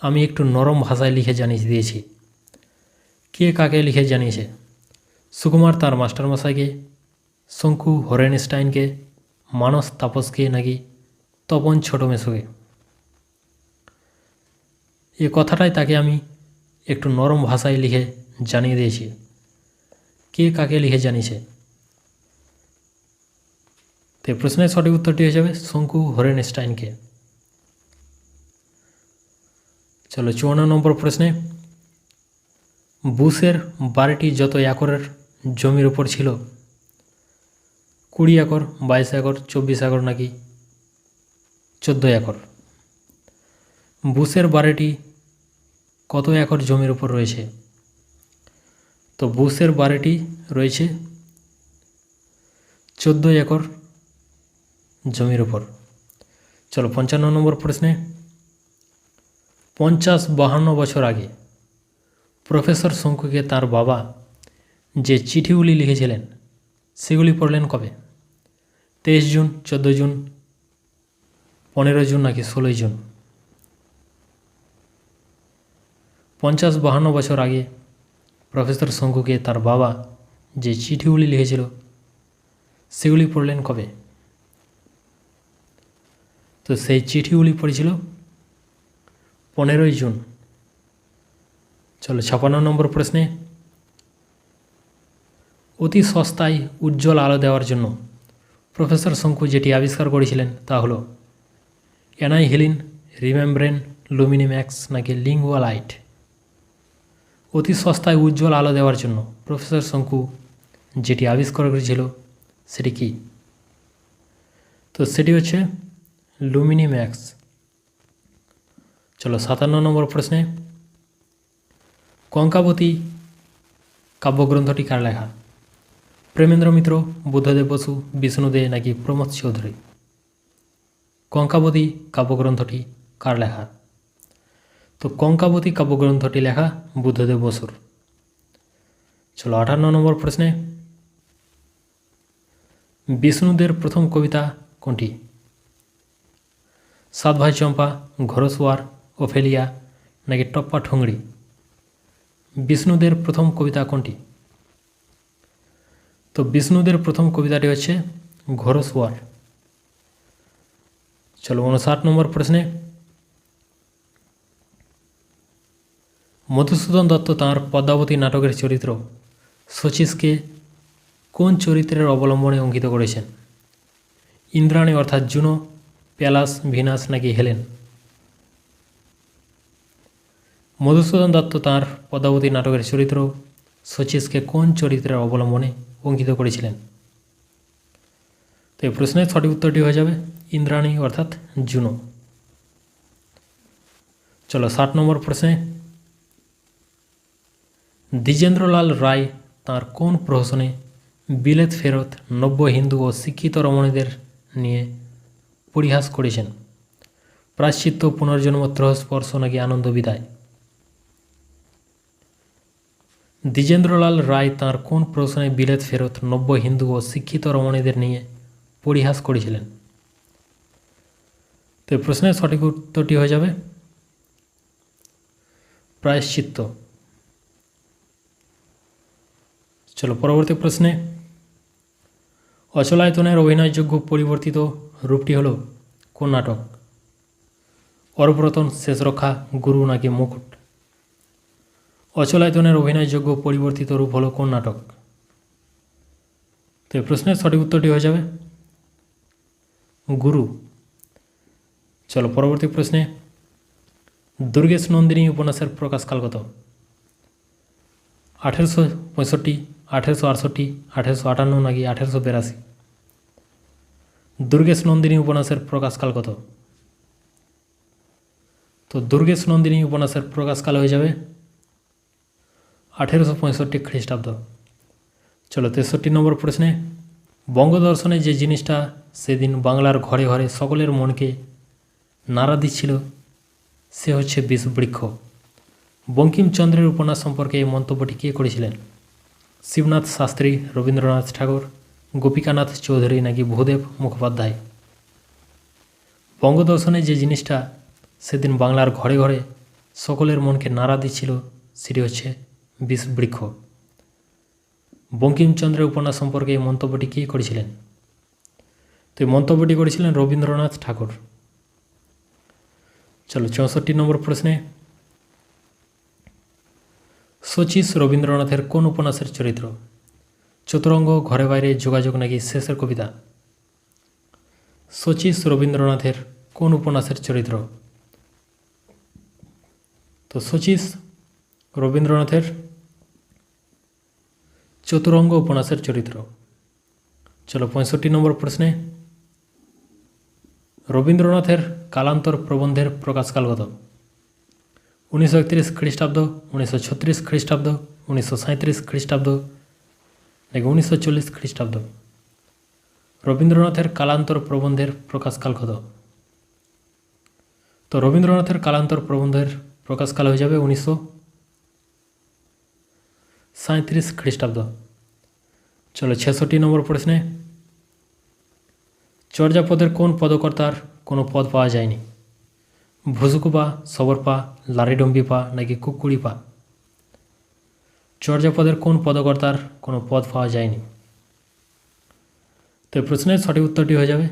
আমি একটু নরম ভাষায় লিখে জানিয়ে দিয়েছি। কে কাকে লিখে জানিয়েছে? সুকুমার তার মাস্টারমশাইকে, শঙ্কু হরেনস্টাইনকে, মানস তাপসকে নাকি তপন ছোট মেসোকে? এ কথাটাই তাকে আমি একটু নরম ভাষায় লিখে জানিয়ে দিয়েছি। কে কাকে লিখে জানিয়েছে? তো এই প্রশ্নের সঠিক উত্তরটি হয়ে যাবে শঙ্কু হরেনস্টাইনকে। চলো 54 নম্বর প্রশ্নে। বুশের বাড়িটি যত একরের জমির উপর ছিল, 20 একর, 22 একর, 24 একর নাকি 14 একর? বুশের বাড়িটি কত একর জমির উপর রয়েছে? তো বুশের বাড়িটি রয়েছে 14 একর জমির উপর। চলো 55 নম্বর প্রশ্নে। 50-52 বছর আগে প্রফেসর শঙ্কুকে তার বাবা যে চিঠিগুলি লিখেছিলেন সেগুলি পড়লেন কবে? 23 জুন, 14 জুন, 15 জুন নাকি 16 জুন? 50-52 বছর আগে প্রফেসর শঙ্কুকে তার বাবা যে চিঠিগুলি লিখেছিল সেগুলি পড়লেন কবে? তো সেই চিঠিগুলি পড়েছিল 15 জুন। চলো 56 নম্বর প্রশ্নে। অতি সস্তায় উজ্জ্বল আলো দেওয়ার জন্য প্রফেসর শঙ্কু যেটি আবিষ্কার করেছিলেন তা হলো অ্যানাইহিলিন, রিমেম্ব্রেন, লুমিনিম্যাক্স নাকি লিঙ্গুয়া লাইট? অতি সস্তায় উজ্জ্বল আলো দেওয়ার জন্য প্রফেসর শঙ্কু যেটি আবিষ্কার করেছিল সেটি কি? তো সেটি হচ্ছে লুমিনিম্যাক্স। চলো 57 নম্বর প্রশ্নে। কঙ্কাবতী কাব্যগ্রন্থটি কার লেখা? প্রেমেন্দ্র মিত্র, বুদ্ধদেব বসু, বিষ্ণু দে নাকি প্রমোদ চৌধুরী? কঙ্কাবতী কাব্যগ্রন্থটি কার লেখা? তো কঙ্কাবতী কাব্যগ্রন্থটি লেখা বুদ্ধদেব বসুর। চলো 58 নম্বর প্রশ্নে। বিষ্ণুদের প্রথম কবিতা কোনটি? সাত ভাই চম্পা, ঘরসুয়ার, ওফেলিয়া নাকি টপ্পা ঠুংরি? বিষ্ণুদের প্রথম কবিতা কোনটি? তো বিষ্ণুদের প্রথম কবিতাটি হচ্ছে ঘরসুয়ার। চলো 59 নম্বর প্রশ্নে। মধুসূদন দত্ত তাঁর পদ্মাবতী নাটকের চরিত্র শচীশকে কোন চরিত্রের অবলম্বনে অঙ্কিত করেছেন? ইন্দ্রাণী অর্থাৎ জুনো, প্যালাস, ভিনাস নাকি হেলেন? মধুসূদন দত্ত তাঁর পদ্মাবতী নাটকের চরিত্র শচীশকে কোন চরিত্রের অবলম্বনে অঙ্কিত করেছিলেন? তো এই প্রশ্নের সঠিক উত্তরটি হয়ে যাবে ইন্দ্রাণী অর্থাৎ জুনো। চলো 60 নম্বর প্রশ্নে। দ্বিজেন্দ্রলাল রায় তাঁর কোন প্রহসনে বিলেত ফেরত নব্য হিন্দু ও শিক্ষিত রমণীদের নিয়ে পরিহাস করেছেন? প্রায়শ্চিত্ত, পুনর্জন্ম, ত্রহস্পর্শ নাকি আনন্দ বিদায়? দ্বিজেন্দ্রলাল রায় তাঁর কোন প্রহসনে বিলেত ফেরত নব্য হিন্দু ও শিক্ষিত রমণীদের নিয়ে পরিহাস করেছিলেন? তো এই প্রশ্নের সঠিক উত্তরটি হয়ে যাবে প্রায়শ্চিত্ত। চলো পরবর্তী প্রশ্নে। অচলায়তনের অভিনয়যোগ্য পরিবর্তিত রূপটি হলো কোন নাটক? অরব্রতন, শেষরক্ষা, গুরু নাকি মুকুট? অচলায়তনের অভিনয়যোগ্য পরিবর্তিত রূপ হলো কোন নাটক? তো এই প্রশ্নের সঠিক উত্তরটি হয়ে যাবে গুরু। চলো পরবর্তী প্রশ্নে। দুর্গেশ নন্দিনী উপন্যাসের প্রকাশকাল কত? 1865, 1868, 1858 নাকি 1882? দুর্গেশ নন্দিনী উপন্যাসের প্রকাশকাল কত? তো দুর্গেশ নন্দিনী উপন্যাসের প্রকাশকাল হয়ে যাবে 1865 খ্রিস্টাব্দ। চলো 63 নম্বর প্রশ্নে, বঙ্গদর্শনে যে জিনিসটা সেদিন বাংলার ঘরে ঘরে সকলের মনকে নাড়া দিচ্ছিল সে হচ্ছে বিষবৃক্ষ। বঙ্কিমচন্দ্রের উপন্যাস সম্পর্কে এই মন্তব্যটি কে করেছিলেন? শিবনাথ শাস্ত্রী, রবীন্দ্রনাথ ঠাকুর, গোপীকানাথ চৌধুরী নাকি ভূদেব মুখোপাধ্যায়? বঙ্গদর্শনে যে জিনিসটা সেদিন বাংলার ঘরে ঘরে সকলের মনকে নাড়া দিচ্ছিল সেটি হচ্ছে বিষবৃক্ষ। বঙ্কিমচন্দ্রের উপন্যাস সম্পর্কে এই মন্তব্যটি কে করেছিলেন? তো এই মন্তব্যটি করেছিলেন রবীন্দ্রনাথ ঠাকুর। চলো 64 নম্বর প্রশ্নে, শচীশ রবীন্দ্রনাথের কোন উপন্যাসের চরিত্র? চতুরঙ্গ, ঘরে বাইরে, যোগাযোগ নাকি শেষের কবিতা? শচীশ রবীন্দ্রনাথের কোন উপন্যাসের চরিত্র? তো শচীশ রবীন্দ্রনাথের চতুরঙ্গ উপন্যাসের চরিত্র। চলো 65 নম্বর প্রশ্নে, রবীন্দ্রনাথের কালান্তর প্রবন্ধের প্রকাশকাল কত? 1931 খ্রিস্টাব্দ, 1936 খ্রিস্টাব্দ, 1937 খ্রিস্টাব্দ নাকি 1940 খ্রিস্টাব্দ? রবীন্দ্রনাথের কালান্তর প্রবন্ধের প্রকাশকাল কত? তো রবীন্দ্রনাথের কালান্তর প্রবন্ধের প্রকাশকাল হয়ে যাবে 1937 খ্রিস্টাব্দ। চলো 66 নম্বর প্রশ্নে, চর্যাপদের কোন পদকর্তার কোনো পদ পাওয়া যায়নি? ভুজুকুপা, সবরপা, লারিডম্বিপা নাকি কুকুরিপা? চর্যাপদের কোন পদকর্তার কোনো পদ পাওয়া যায়নি? তো এই প্রশ্নের সঠিক উত্তরটি হয়ে যাবে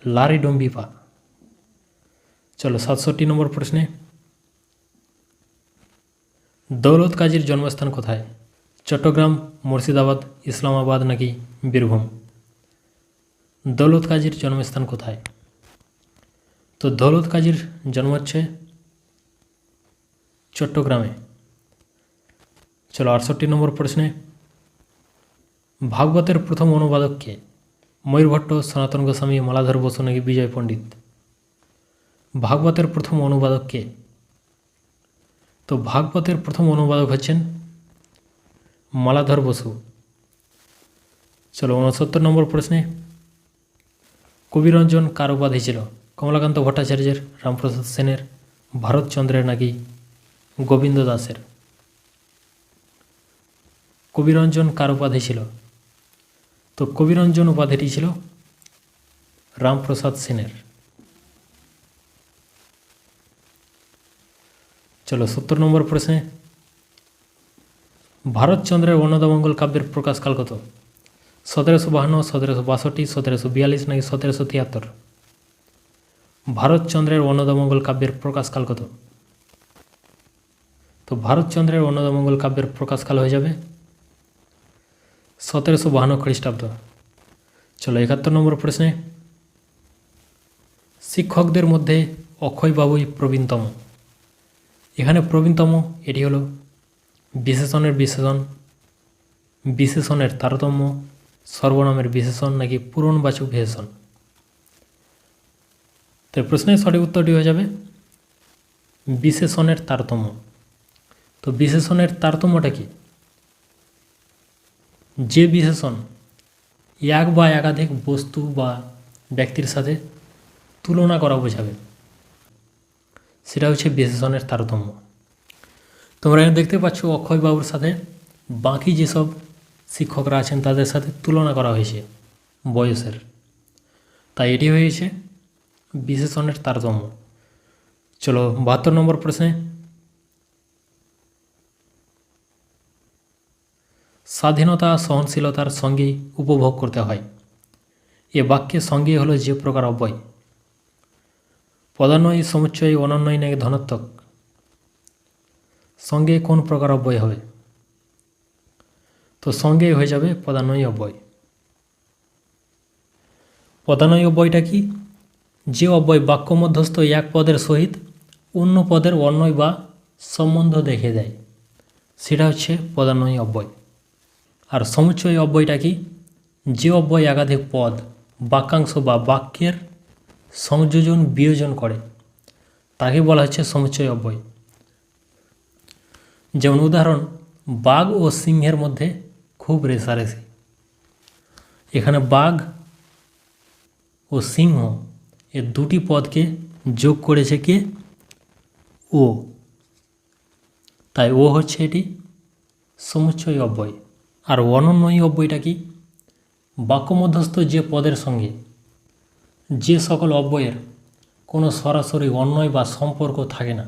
লারিডম্বিপা। চলো 67 নম্বর প্রশ্নে, দৌলত কাজীর জন্মস্থান কোথায়? চট্টগ্রাম, মুর্শিদাবাদ, ইসলামাবাদ নাকি বীরভূম? দৌলত কাজীর জন্মস্থান কোথায়? তো দৌলত কাজীর জন্ম হচ্ছে চট্টগ্রামে। চলো 68 নম্বর প্রশ্নে, ভাগবতের প্রথম অনুবাদক কে? ময়ূরভট্ট, সনাতন গোস্বামী, মালাধর বসু নাকি বিজয় পণ্ডিত? ভাগবতের প্রথম অনুবাদক কে? তো ভাগবতের প্রথম অনুবাদক হচ্ছেন মালাধর বসু। চলো 69 নম্বর প্রশ্নে, কবিরঞ্জন কার উপাধি ছিল? কমলাকান্ত ভট্টাচার্যের, রামপ্রসাদ সেনের, ভারতচন্দ্রের নাকি গোবিন্দ দাসের? কবিরঞ্জন কার উপাধি ছিল? তো কবিরঞ্জন উপাধিটি ছিল রামপ্রসাদ সেনের। চলো 70 নম্বর প্রশ্নে, ভারতচন্দ্রের অন্নদামঙ্গল কাব্যের প্রকাশকাল কত? 1752, 1762, 1742 নাকি 1773? ভারতচন্দ্রের অন্নদামঙ্গল কাব্যের প্রকাশকাল কত? তো ভারতচন্দ্রের অন্নদামঙ্গল কাব্যের প্রকাশকাল হয়ে যাবে 1752 খ্রিস্টাব্দ। চলো 71 নম্বর প্রশ্নে, শিক্ষকদের মধ্যে অক্ষয়বাবুই প্রবীণতম। এখানে প্রবীণতম এটি হলো বিশেষণের বিশেষণ, বিশেষণের তারতম্য, সর্বনামের বিশেষণ নাকি পূরণবাচক বিশেষণ? তো প্রশ্নের সঠিক উত্তরটি হয়ে যাবে বিশেষণের তারতম্য। তো বিশেষণের তারতম্যটা কি? যে বিশেষণ এক বা একাধিক বস্তু বা ব্যক্তির সাথে তুলনা করা বোঝাবে সেটা হচ্ছে বিশেষণের তারতম্য। তোমরা এখানে দেখতে পাচ্ছ অক্ষয়বাবুর সাথে বাকি যেসব শিক্ষকরা আছেন তাদের সাথে তুলনা করা হয়েছে বয়সের, তাই এটি হয়েছে বিশেষণের তারতম্য। চলো 72 নম্বর প্রশ্নে, স্বাধীনতা সহনশীলতার সঙ্গেই উপভোগ করতে হয় এ বাক্যে সঙ্গে হলো যে প্রকার অব্যয়? পদান্বয়ী, সমুচ্চয়ী, অনন্বয়ী নাকি ধনাত্মক? সঙ্গে কোন প্রকার অব্যয় হবে? তো সঙ্গে হয়ে যাবে পদান্বয়ী অব্যয়। পদান্বয়ী অব্যয়টা কি? যে অব্যয় বাক্য মধ্যস্থ এক পদের সহিত অন্য পদের অন্বয় বা সম্বন্ধ দেখে দেয় সেটা হচ্ছে পদান্বয়ী অব্যয়। আর সমুচ্চয়ী অব্যয়টা কি? যে অব্যয় একাধিক পদ, বাক্যাংশ বা বাক্যের সংযোজন বিয়োজন করে তাকে বলা হচ্ছে সমুচ্চয়ী অব্যয়। যেমন উদাহরণ, বাঘ ও সিংহের মধ্যে খুব রেষারেষি। এখানে বাঘ ও সিংহ এর দুটি পদকে যোগ করেছে কে? ও। তাই ও হচ্ছে এটি সমুচ্চয় অব্যয়। আর অনন্বয়ী অব্যয়টা কি? বাক্যমধ্যস্থ যে পদের সঙ্গে যে সকল অব্যয়ের কোনো সরাসরি অন্বয় বা সম্পর্ক থাকে না,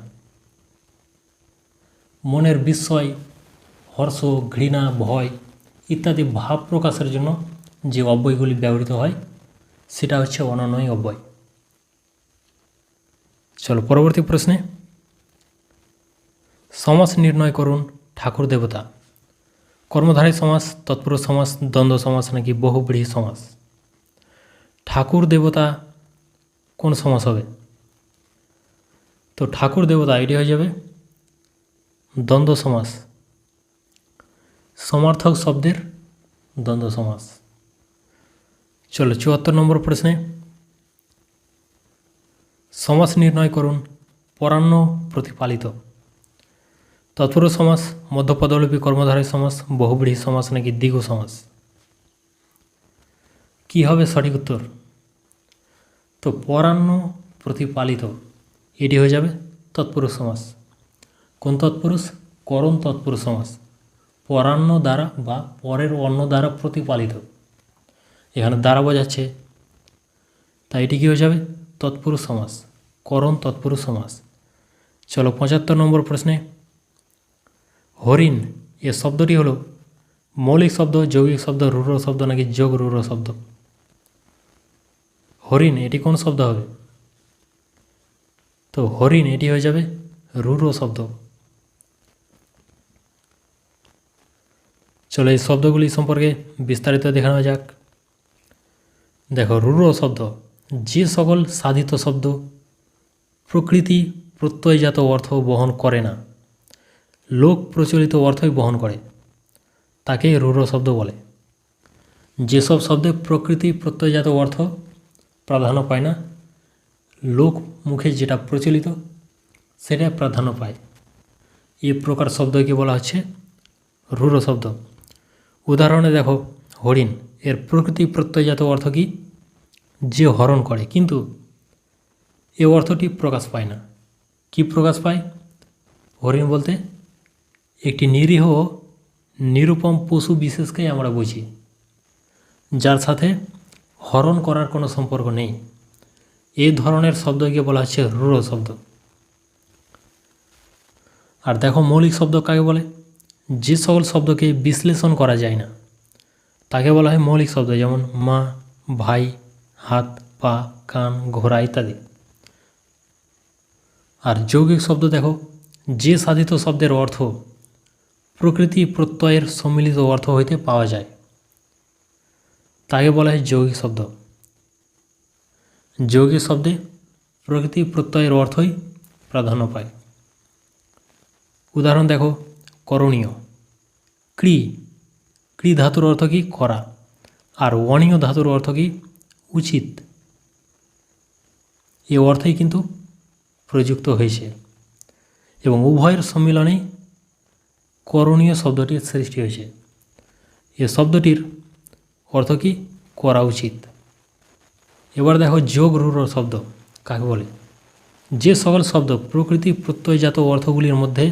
মনের বিস্ময়, হর্ষ, ঘৃণা, ভয় ইত্যাদি ভাব প্রকাশের জন্য যে অব্যয়গুলি ব্যবহৃত হয় সেটা হচ্ছে অনন্বয়ী অব্যয়। চলো পরবর্তী প্রশ্নে। সমাস নির্ণয় করুন ঠাকুর দেবতা। কর্মধারী সমাস, তৎপুরুষ সমাস, দ্বন্দ্ব সমাস নাকি বহুব্রীহি সমাস? ঠাকুর দেবতা কোন সমাস হবে? তো ঠাকুর দেবতা এটি হয়ে যাবে দ্বন্দ্ব সমাস, সমার্থক শব্দের দ্বন্দ্ব সমাস। চলো ৭৪ নম্বর প্রশ্নে। সমাস নির্ণয় করুন পরান্ন প্রতিপালিত। তৎপুরুষ সমাস, মধ্যপদলোপী কর্মধারী সমাস, বহুব্রীহি সমাস নাকি দ্বিগু সমাস? কি হবে সঠিক উত্তর? তো পরান্ন প্রতিপালিত এটি হয়ে যাবে তৎপুরুষ সমাস। কোন তৎপুরুষ? করণ তৎপুরুষ সমাস। পরান্ন দ্বারা বা পরের অন্য দ্বারা প্রতিপালিত, এখানে দ্বারা বোঝাচ্ছে, তাই এটি কী হয়ে যাবে? তৎপুরুষ সমাস, করণ তৎপুরুষ সমাস। চলো ৭৫ নম্বর প্রশ্নে। হরিণ এ শব্দটি হলো মৌলিক শব্দ, যৌগিক শব্দ, রূঢ় শব্দ নাকি যোগ রূঢ় শব্দ? হরিণ এটি কোন শব্দ হবে? তো হরিণ এটি হয়ে যাবে রূঢ় শব্দ। চলো এই শব্দগুলি সম্পর্কে বিস্তারিত দেখানো যাক। দেখো, রূঢ় শব্দ যে সকল সাধিত শব্দ প্রকৃতি প্রত্যয়জাত অর্থ বহন করে না, লোক প্রচলিত অর্থই বহন করে, তাকে রূঢ় শব্দ বলে। যেসব শব্দে প্রকৃতি প্রত্যয়জাত অর্থ প্রাধান্য পায় না, লোক মুখে যেটা প্রচলিত সেটা প্রাধান্য পায়, এই প্রকার শব্দকে বলা হচ্ছে রূঢ় শব্দ। উদাহরণে দেখো, হরিণ এর প্রকৃতি প্রত্যয়জাত অর্থ কি? যে হরণ করে, কিন্তু এ অর্থটি প্রকাশ পায় না। কি প্রকাশ পায়? হরিণ বলতে একটি নিরীহ নিরুপম পশু বিশেষকেই আমরা বুঝি, যার সাথে হরণ করার কোনো সম্পর্ক নেই। এই ধরনের শব্দকে বলা হচ্ছে রূঢ় শব্দ। আর দেখো, মৌলিক শব্দ কাকে বলে? যে সকল শব্দকে বিশ্লেষণ করা যায় না তাকে বলা হয় মৌলিক শব্দ, যেমন মা, ভাই, হাত, পা, কান, ঘোড়া ইত্যাদি। আর যৌগিক শব্দ দেখো, যে সাধিত শব্দের অর্থ প্রকৃতি প্রত্যয়ের সম্মিলিত অর্থ হইতে পাওয়া যায় তাকে বলা হয় যৌগিক শব্দ। যৌগিক শব্দে প্রকৃতি প্রত্যয়ের অর্থই প্রাধান্য পায়। উদাহরণ দেখো, করণীয়। ক্রি, ক্রি ধাতুর অর্থ কি? করা। আর অণীয় ধাতুর অর্থ কি? উচিত। এ অর্থই কিন্তু প্রযুক্ত হয়েছে এবং উভয়ের সম্মিলনেই করণীয় শব্দটির সৃষ্টি হয়েছে। এ শব্দটির অর্থ কি? করা উচিত। এবার দেখো, যোগ রূঢ় শব্দ কাকে বলে? যে সকল শব্দ প্রকৃতি প্রত্যয়জাত অর্থগুলির মধ্যে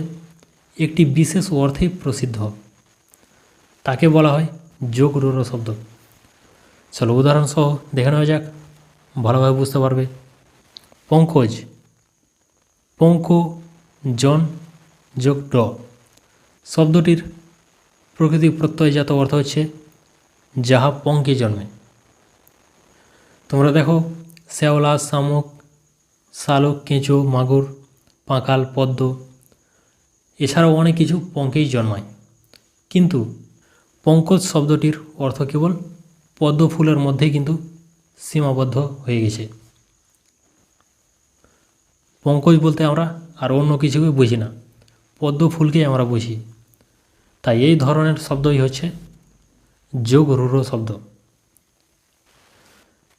একটি বিশেষ অর্থেই প্রসিদ্ধ তাকে বলা হয় যোগ রূঢ় শব্দ। চলো উদাহরণ সহ দেখে নেওয়া যাক, ভালোভাবে বুঝতে পারবে। পঙ্কজ, পঙ্ক জন যোগ ড শব্দটির প্রকৃতি প্রত্যয়জাত অর্থ হচ্ছে যাহা পঙ্কে জন্মে। তোমরা দেখো, শ্যাওলা, শামুক, শালক, কেঁচো, মাগুর, পাঁকাল, পদ্ম এছাড়াও অনেক কিছু পঙ্কেই জন্মায়, কিন্তু পঙ্কজ শব্দটির অর্থ কেবল পদ্ম ফুলের মধ্যেই কিন্তু সীমাবদ্ধ হয়ে গেছে। পঙ্কজ বলতে আমরা আর অন্য কিছুকে বুঝি না, পদ্ম ফুলকেই আমরা বুঝি। তাই এই ধরনের শব্দই হচ্ছে যোগ রূঢ় শব্দ।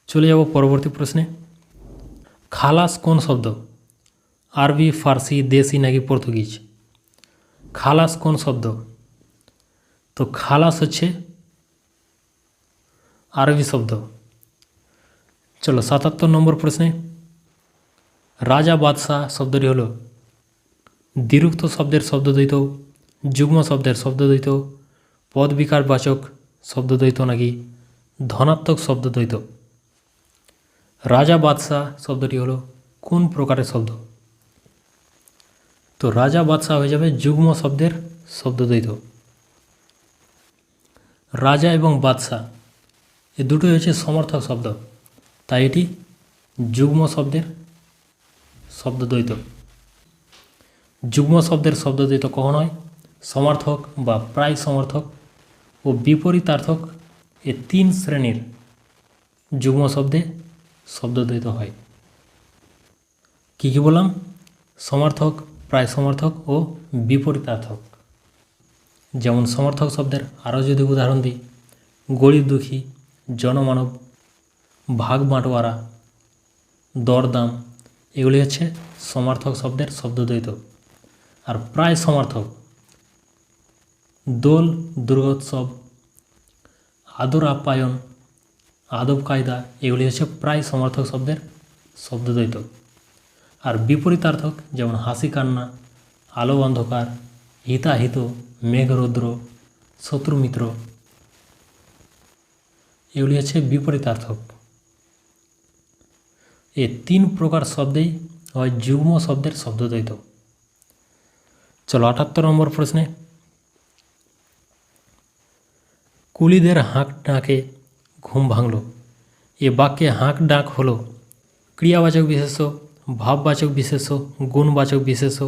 চলে যাব পরবর্তী প্রশ্নে। খালাস কোন শব্দ? আরবি, ফার্সি, দেশি নাকি পর্তুগিজ? খালাস কোন শব্দ? তো খালাস হচ্ছে আরবি শব্দ। চলো 77 নম্বর প্রশ্নে, রাজা বাদশাহ শব্দটি হলো দ্বিরুক্ত শব্দের শব্দদ্বৈত, যুগ্ম শব্দের শব্দদ্বৈত, পদ বিকারবাচক শব্দদ্বৈত নাকি ধনাত্মক শব্দদ্বৈত? রাজা বাদশাহ শব্দটি হলো কোন প্রকারের শব্দ? তো রাজা বাদশাহ হয়ে যাবে যুগ্ম শব্দের শব্দদ্বৈত। রাজা এবং বাদশাহ এ দুটোই হচ্ছে সমর্থক শব্দ, তাই এটি যুগ্ম শব্দের শব্দদ্বৈত। যুগ্ম শব্দের শব্দদ্বৈত কখন হয়? সমার্থক বা প্রায় সমর্থক ও বিপরীতার্থক এ 3 শ্রেণীর যুগ্ম শব্দে শব্দদ্বৈত হয়। কী কী বললাম? সমার্থক, প্রায় সমর্থক ও বিপরীতার্থক। যেমন সমর্থক শব্দের আরও যদি উদাহরণ দিই, গরিব দুঃখী, জনমানব, ভাগ বাঁটোয়ারা, দরদাম, এগুলি হচ্ছে সমার্থক শব্দের শব্দদ্বৈত। আর প্রায় সমার্থক দোল, দুর্গোৎসব, আদর আপ্যায়ন, আদব কায়দা, এগুলি হচ্ছে প্রায় সমর্থক শব্দের শব্দদ্বৈত। আর বিপরীতার্থক যেমন হাসি কান্না, আলো অন্ধকার, হিতাহিত, মেঘরৌদ্র, শত্রু মিত্র, এগুলি হচ্ছে বিপরীতার্থক। এই 3 প্রকার শব্দেই হয় যুগ্ম শব্দের শব্দদ্বৈত। চলো 78 নম্বর প্রশ্নে, কুলিদের হাঁক ডাকে ঘুম ভাঙল, এ বাক্যে হাঁক ডাক হলো ক্রিয়াবাচক বিশেষ্য, ভাববাচক বিশেষ্য, গুণবাচক বিশেষ্য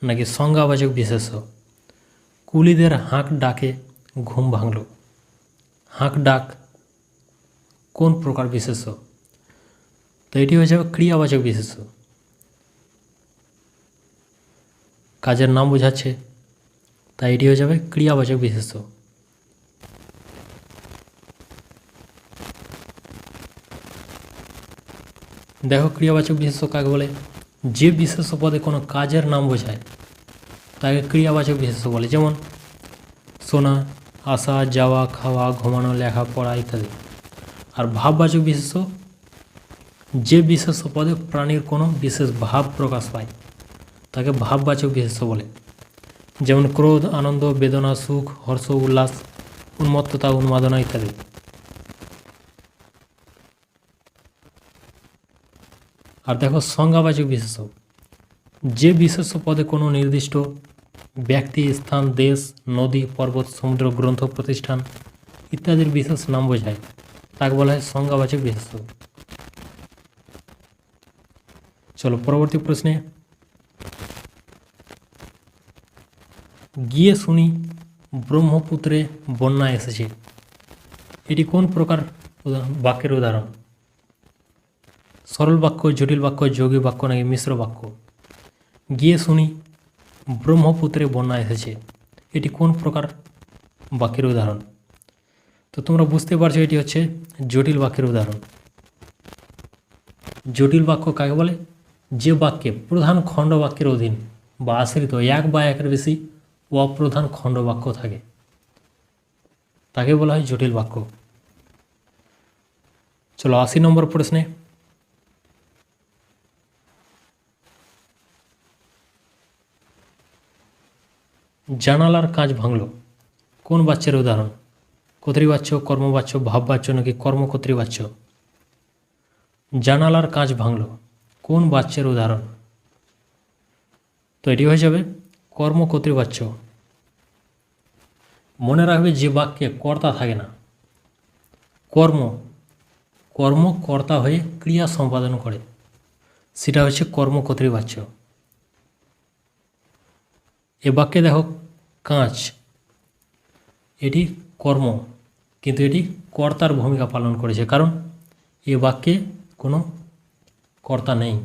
নাকি সংজ্ঞাবাচক বিশেষ্য? কুলিদের হাঁক ডাকে ঘুম ভাঙল, হাঁক ডাক কোন প্রকার বিশেষ্য? তো এটি হয়ে যাবে ক্রিয়াবাচক বিশেষ্য। কাজের নাম বোঝাচ্ছে, তাই এটি হয়ে যাবে ক্রিয়াবাচক বিশেষ্য। দেখো ক্রিয়াবাচক বিশেষ্য কাকে বলে? যে বিশেষ্য পদে কোনো কাজের নাম বোঝায় তাকে ক্রিয়াবাচক বিশেষ্য বলে। যেমন শোনা, আসা, যাওয়া, খাওয়া, ঘুমানো, লেখা, পড়া ইত্যাদি। আর ভাববাচক বিশেষ্য যে বিশেষ্য পদে প্রাণীর কোনো বিশেষ ভাব প্রকাশ পায় তাকে ভাববাচক বিশেষ্য বলে। যেমন ক্রোধ, আনন্দ, বেদনা, সুখ, হর্ষ, উল্লাস, উন্মত্ততা, উন্মাদনা ইত্যাদি। আর দেখো সংজ্ঞাবাচক বিশেষ্য যে বিশেষ্য পদে কোনো নির্দিষ্ট ব্যক্তি, স্থান, দেশ, নদী, পর্বত, সমুদ্র, গ্রন্থ, প্রতিষ্ঠান ইত্যাদির বিশেষ নাম বোঝায় তাকে বলা হয় সংজ্ঞাবাচক বিশেষ্য। চলো পরবর্তী প্রশ্নে, গিয়ে শুনি ব্রহ্মপুত্রে বন্যা এসেছে, এটি কোন প্রকার বাক্যের উদাহরণ? সরল বাক্য, জটিল বাক্য, যৌগিক বাক্য নাকি মিশ্র বাক্য? গিয়ে শুনি ব্রহ্মপুত্রে বন্যা এসেছে, এটি কোন প্রকার বাক্যের উদাহরণ? তো তোমরা বুঝতে পারছো এটি হচ্ছে জটিল বাক্যের উদাহরণ। জটিল বাক্য কাকে বলে? যে বাক্যে প্রধান খণ্ড বাক্যের অধীন বা আশ্রিত এক বা একের বেশি অপ্রধান খণ্ড বাক্য থাকে তাকে বলা হয় জটিল বাক্য। চলো 80 নম্বর প্রশ্নে, জানালার কাঁচ ভাঙল কোন বাচ্যের উদাহরণ? কর্তৃবাচ্য, কর্মবাচ্য, ভাববাচ্য নাকি কর্মকর্তৃবাচ্য? জানালার কাঁচ ভাঙল কোন বাচ্যের উদাহরণ? তো এটি হয়ে যাবে কর্মকর্তৃবাচ্য। মনে রাখবে যে বাক্যে কর্তা থাকে না, কর্ম কর্তা হয়ে ক্রিয়া সম্পাদন করে সেটা হচ্ছে কর্মকর্তৃবাচ্য। এ বাক্যে দেখো কাঁচ, এটি কর্ম কিন্তু এটি কর্তার ভূমিকা পালন করেছে, কারণ এ বাক্যে কোনো কর্তা নেই।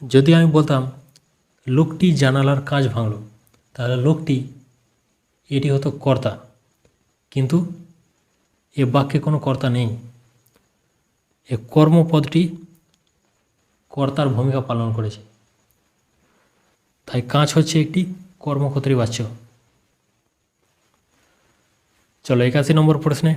যদি আমি বলতাম লোকটি জানালার কাঁচ ভাঙল, তাহলে লোকটি এটি হতো কর্তা, কিন্তু এ বাক্যে কোনো কর্তা নেই। এ কর্মপদটি কর্তার ভূমিকা পালন করেছে, তাই কাঁচ হচ্ছে একটি কর্মকর্তৃবাচ্য। চলো 81 নম্বর প্রশ্নে,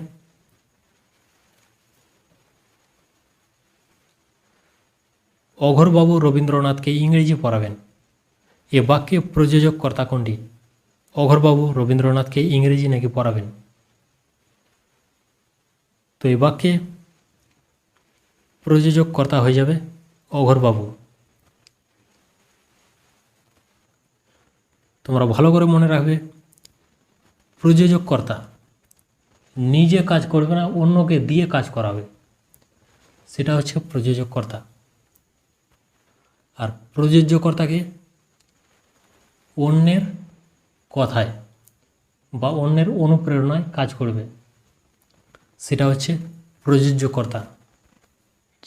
অঘোরবাবু রবীন্দ্রনাথকে ইংরেজি পড়াবেন, এ বাক্যে প্রযোজক কর্তা কোনটি? অঘোরবাবু রবীন্দ্রনাথকে ইংরেজি নাকি পড়াবেন? তো এই বাক্যে প্রযোজক কর্তা হয়ে যাবে অঘোরবাবু। তোমরা ভালো করে মনে রাখবে, প্রযোজক কর্তা নিজে কাজ করবে না, অন্যকে দিয়ে কাজ করাবে, সেটা হচ্ছে প্রযোজক কর্তা। আর প্রযোজ্যকর্তাকে অন্যের কথায় বা অন্যের অনুপ্রেরণায় কাজ করবে, সেটা হচ্ছে প্রযোজ্যকর্তা।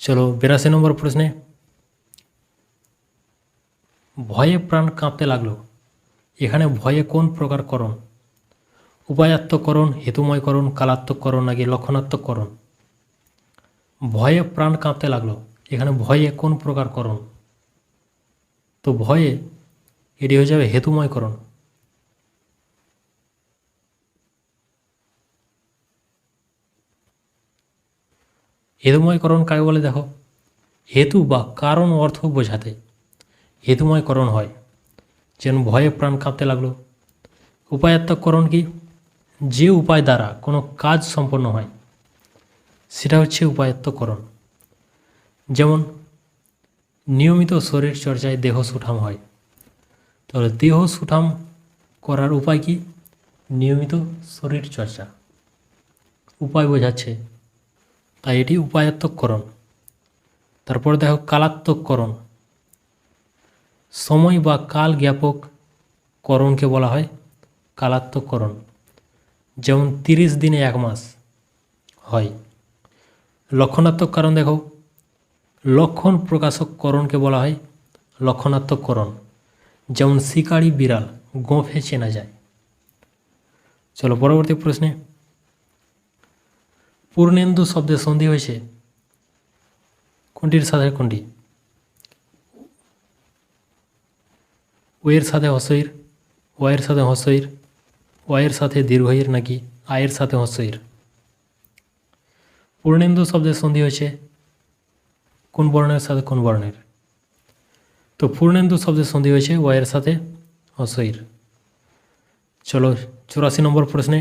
চলো 82 নম্বর প্রশ্নে, ভয়ে প্রাণ কাঁপতে লাগলো, এখানে ভয়ে কোন প্রকার করণ? উপায়াত্মকরণ, হেতুময়করণ, কালাত্মকরণ নাকি লক্ষণাত্মকরণ? ভয়ে প্রাণ কাঁপতে লাগলো, এখানে ভয়ে কোন প্রকার করণ? তো ভয়ে এটি হয়ে যাবে হেতুময়করণ। হেতুময়করণ কাকে বলে দেখো, হেতু বা কারণ অর্থ বোঝাতে হেতুময়করণ হয়, যেন ভয়ে প্রাণ কাঁপতে লাগলো। উপায়াত্মকরণ কি? যে উপায় দ্বারা কোনো কাজ সম্পন্ন হয় সেটা হচ্ছে উপায়াত্মকরণ। যেমন নিয়মিত শরীর চর্চায় দেহ সুঠাম হয়, তাহলে দেহ সুঠাম করার উপায় কি? নিয়মিত শরীর চর্চা, উপায় বোঝাচ্ছে, তাই এটি উপায়াত্মকরণ। তারপর দেখো কালাত্মকরণ, সময় বা কাল জ্ঞাপক করণকে বলা হয় কালাত্মকরণ। যেমন 30 দিনে 1 মাস হয়। লক্ষণাত্মক কারণ দেখো, লক্ষণ প্রকাশক করণকে বলা হয় লক্ষণাত্মক করণ। যেমন শিকারী বিড়াল গোঁফে চেনা যায়। চলো পরবর্তী প্রশ্নে, পূর্ণেন্দু শব্দে সন্ধি হয়েছে কোনটির সাথে কোনটি? ওয়ের সাথে হস্যইর, ওয়ের সাথে হস্যইর, ওয়ের সাথে দীর্ঘইর নাকি আয়ের সাথে হস্যইর? পূর্ণেন্দু শব্দের সন্ধি হয়েছে কোন বর্ণের সাথে কোন বর্ণের? তো পূর্ণেন্দু শব্দের সন্ধি হয়েছে ওয়ের সাথে হস্যইর। চলো 84 নম্বর প্রশ্নে,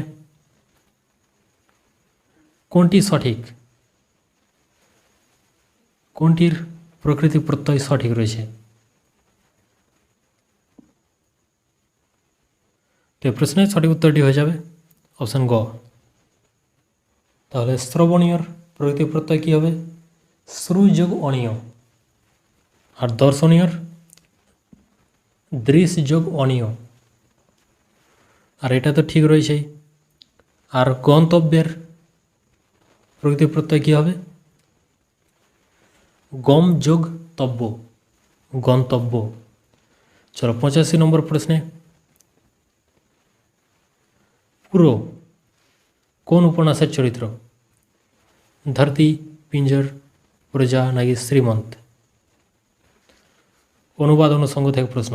কোনটি সঠিক? কোনটির প্রকৃতি প্রত্যয় সঠিক রয়েছে? তো এই প্রশ্নের সঠিক উত্তরটি হয়ে যাবে অপশান গ। তাহলে শ্রবণীয়র প্রকৃতি প্রত্যয় কী হবে? শ্রু যোগ অনিয়। আর দর্শনীয়র দৃশ যোগ অনিয়। আর এটা তো ঠিক রয়েছেই। আর গন্তব্যের প্রকৃতি প্রত্যয় কী হবে? গম যোগ তব্য, গন্তব্য। চলো 85 নম্বর প্রশ্নে, পুরো কোন উপন্যাসের চরিত্র? ধরতি, পিঞ্জর, প্রজা নাকি শ্রীমন্ত? অনুবাদ অনুষঙ্গ থেকে প্রশ্ন,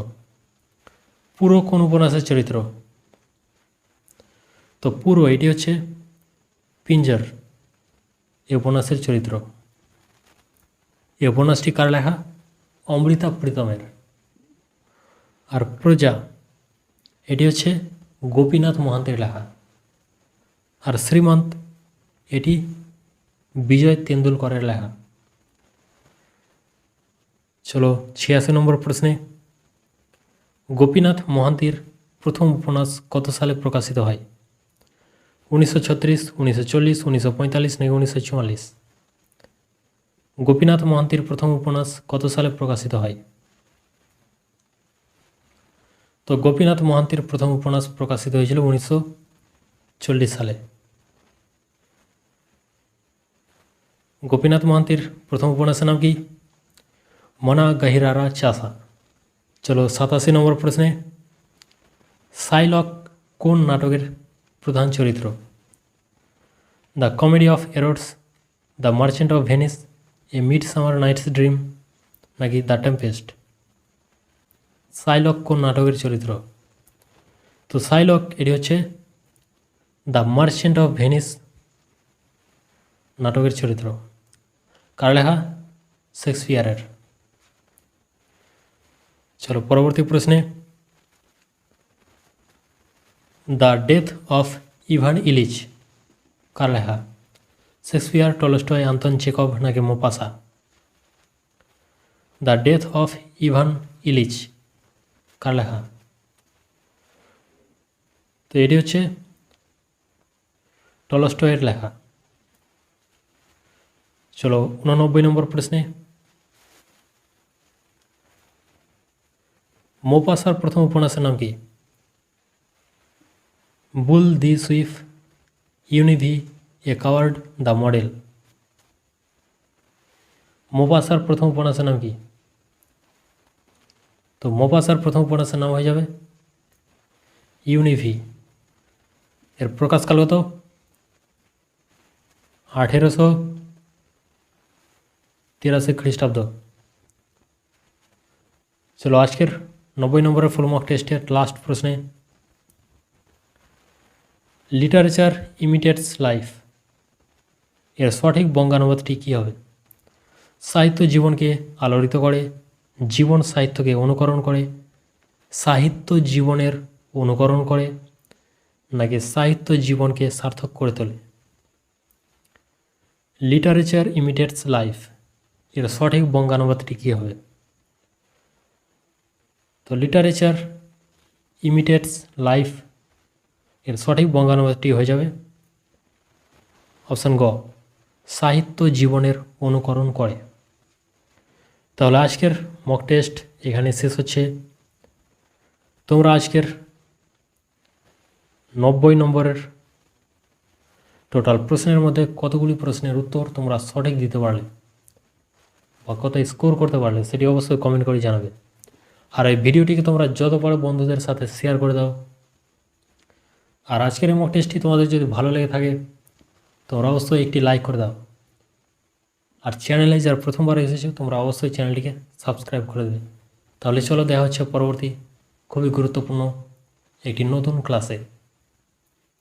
পুরো কোন উপন্যাসের চরিত্র? তো পুরো এটি হচ্ছে পিঞ্জর, এই উপন্যাসের চরিত্র। এই উপন্যাসটি কার লেখা? অমৃতা প্রীতমের। আর প্রজা এটি হচ্ছে গোপীনাথ মহান্তের লেখা। আর শ্রীমন্ত এটি বিজয় তেন্ডুলকরের লেখা। চলো 86 নম্বর প্রশ্নে, গোপীনাথ মহান্তির প্রথম উপন্যাস কত সালে প্রকাশিত হয়? 1936, 1940, 1945 নাকি 1944? গোপীনাথ মহান্তির প্রথম উপন্যাস কত সালে প্রকাশিত হয়? তো গোপীনাথ মহান্তির প্রথম উপন্যাস প্রকাশিত হয়েছিল 1940 সালে। গোপীনাথ মহান্তির প্রথম উপন্যাসের নাম কি? মনা গাহিরারা চাষা। চলো 87 নম্বর প্রশ্নে, শাইলক কোন নাটকের প্রধান চরিত্র? The comedy of errors, the merchant of Venice, a midsummer night's dream নাকি দ্য টেম্পেস্ট? শাইলক কোন নাটকের চরিত্র? তো শাইলক এটি হচ্ছে দ্য মার্চেন্ট অফ ভেনিস নাটকের চরিত্র। কার লেখা? শেক্সপিয়ারের। চলো পরবর্তী প্রশ্নে, the death of Ivan Ilyich কার লেখা? শেক্সপিয়ার, টলস্টয়, আন্তন চেকভ নাকি Maupassant? The death of Ivan Ilyich কার লেখা? তো এটি হচ্ছে টলস্টয়ের লেখা। চলো 89 নম্বর প্রশ্নে, মোপাসার প্রথম উপন্যাসের নাম কি? বুল দি সুইফ, ইউনিভি, এ কাওয়ার্ড, দ্য মডেল। মোপাসার প্রথম উপন্যাসের নাম কি? তো মোপাসার প্রথম উপন্যাসের নাম হয়ে যাবে ইউনিভি। এর প্রকাশকাল কত? 1883 খ্রিস্টাব্দ। চলো আজকের 90 নম্বরের ফুল মক টেস্টের লাস্ট প্রশ্নে, লিটারেচার ইমিটেটস লাইফ এর সঠিক বঙ্গানুবাদটি কী হবে? সাহিত্য জীবনকে আলোড়িত করে, জীবন সাহিত্যকে অনুকরণ করে, সাহিত্য জীবনের অনুকরণ করে, নাকি সাহিত্য জীবনকে সার্থক করে তোলে? লিটারেচার ইমিটেটস লাইফ এর সঠিক বঙ্গানুবাদটি কী হবে? তো লিটারেচার ইমিটেটস লাইফ এর সঠিক বঙ্গানুবাদটি হয়ে যাবে অপশান গ, সাহিত্য জীবনের অনুকরণ করে। তাহলে আজকের মক টেস্ট এখানে শেষ হচ্ছে। তোমরা আজকের 90 নম্বরের টোটাল প্রশ্নের মধ্যে কতগুলি প্রশ্নের উত্তর তোমরা সঠিক দিতে পারলে বা কত স্কোর করতে পারলে সেটি অবশ্যই কমেন্ট করে জানাবে। আর এই ভিডিওটিকে তোমরা যত পারো বন্ধুদের সাথে শেয়ার করে দাও। আর আজকের এই মক টেস্টটি তোমাদের যদি ভালো লেগে থাকে তোমরা অবশ্যই একটি লাইক করে দাও। আর চ্যানেলে যারা প্রথমবার এসেছো তোমরা অবশ্যই চ্যানেলটিকে সাবস্ক্রাইব করে দেবে। তাহলে চলো দেখা হচ্ছে পরবর্তী খুবই গুরুত্বপূর্ণ একটি নতুন ক্লাসে।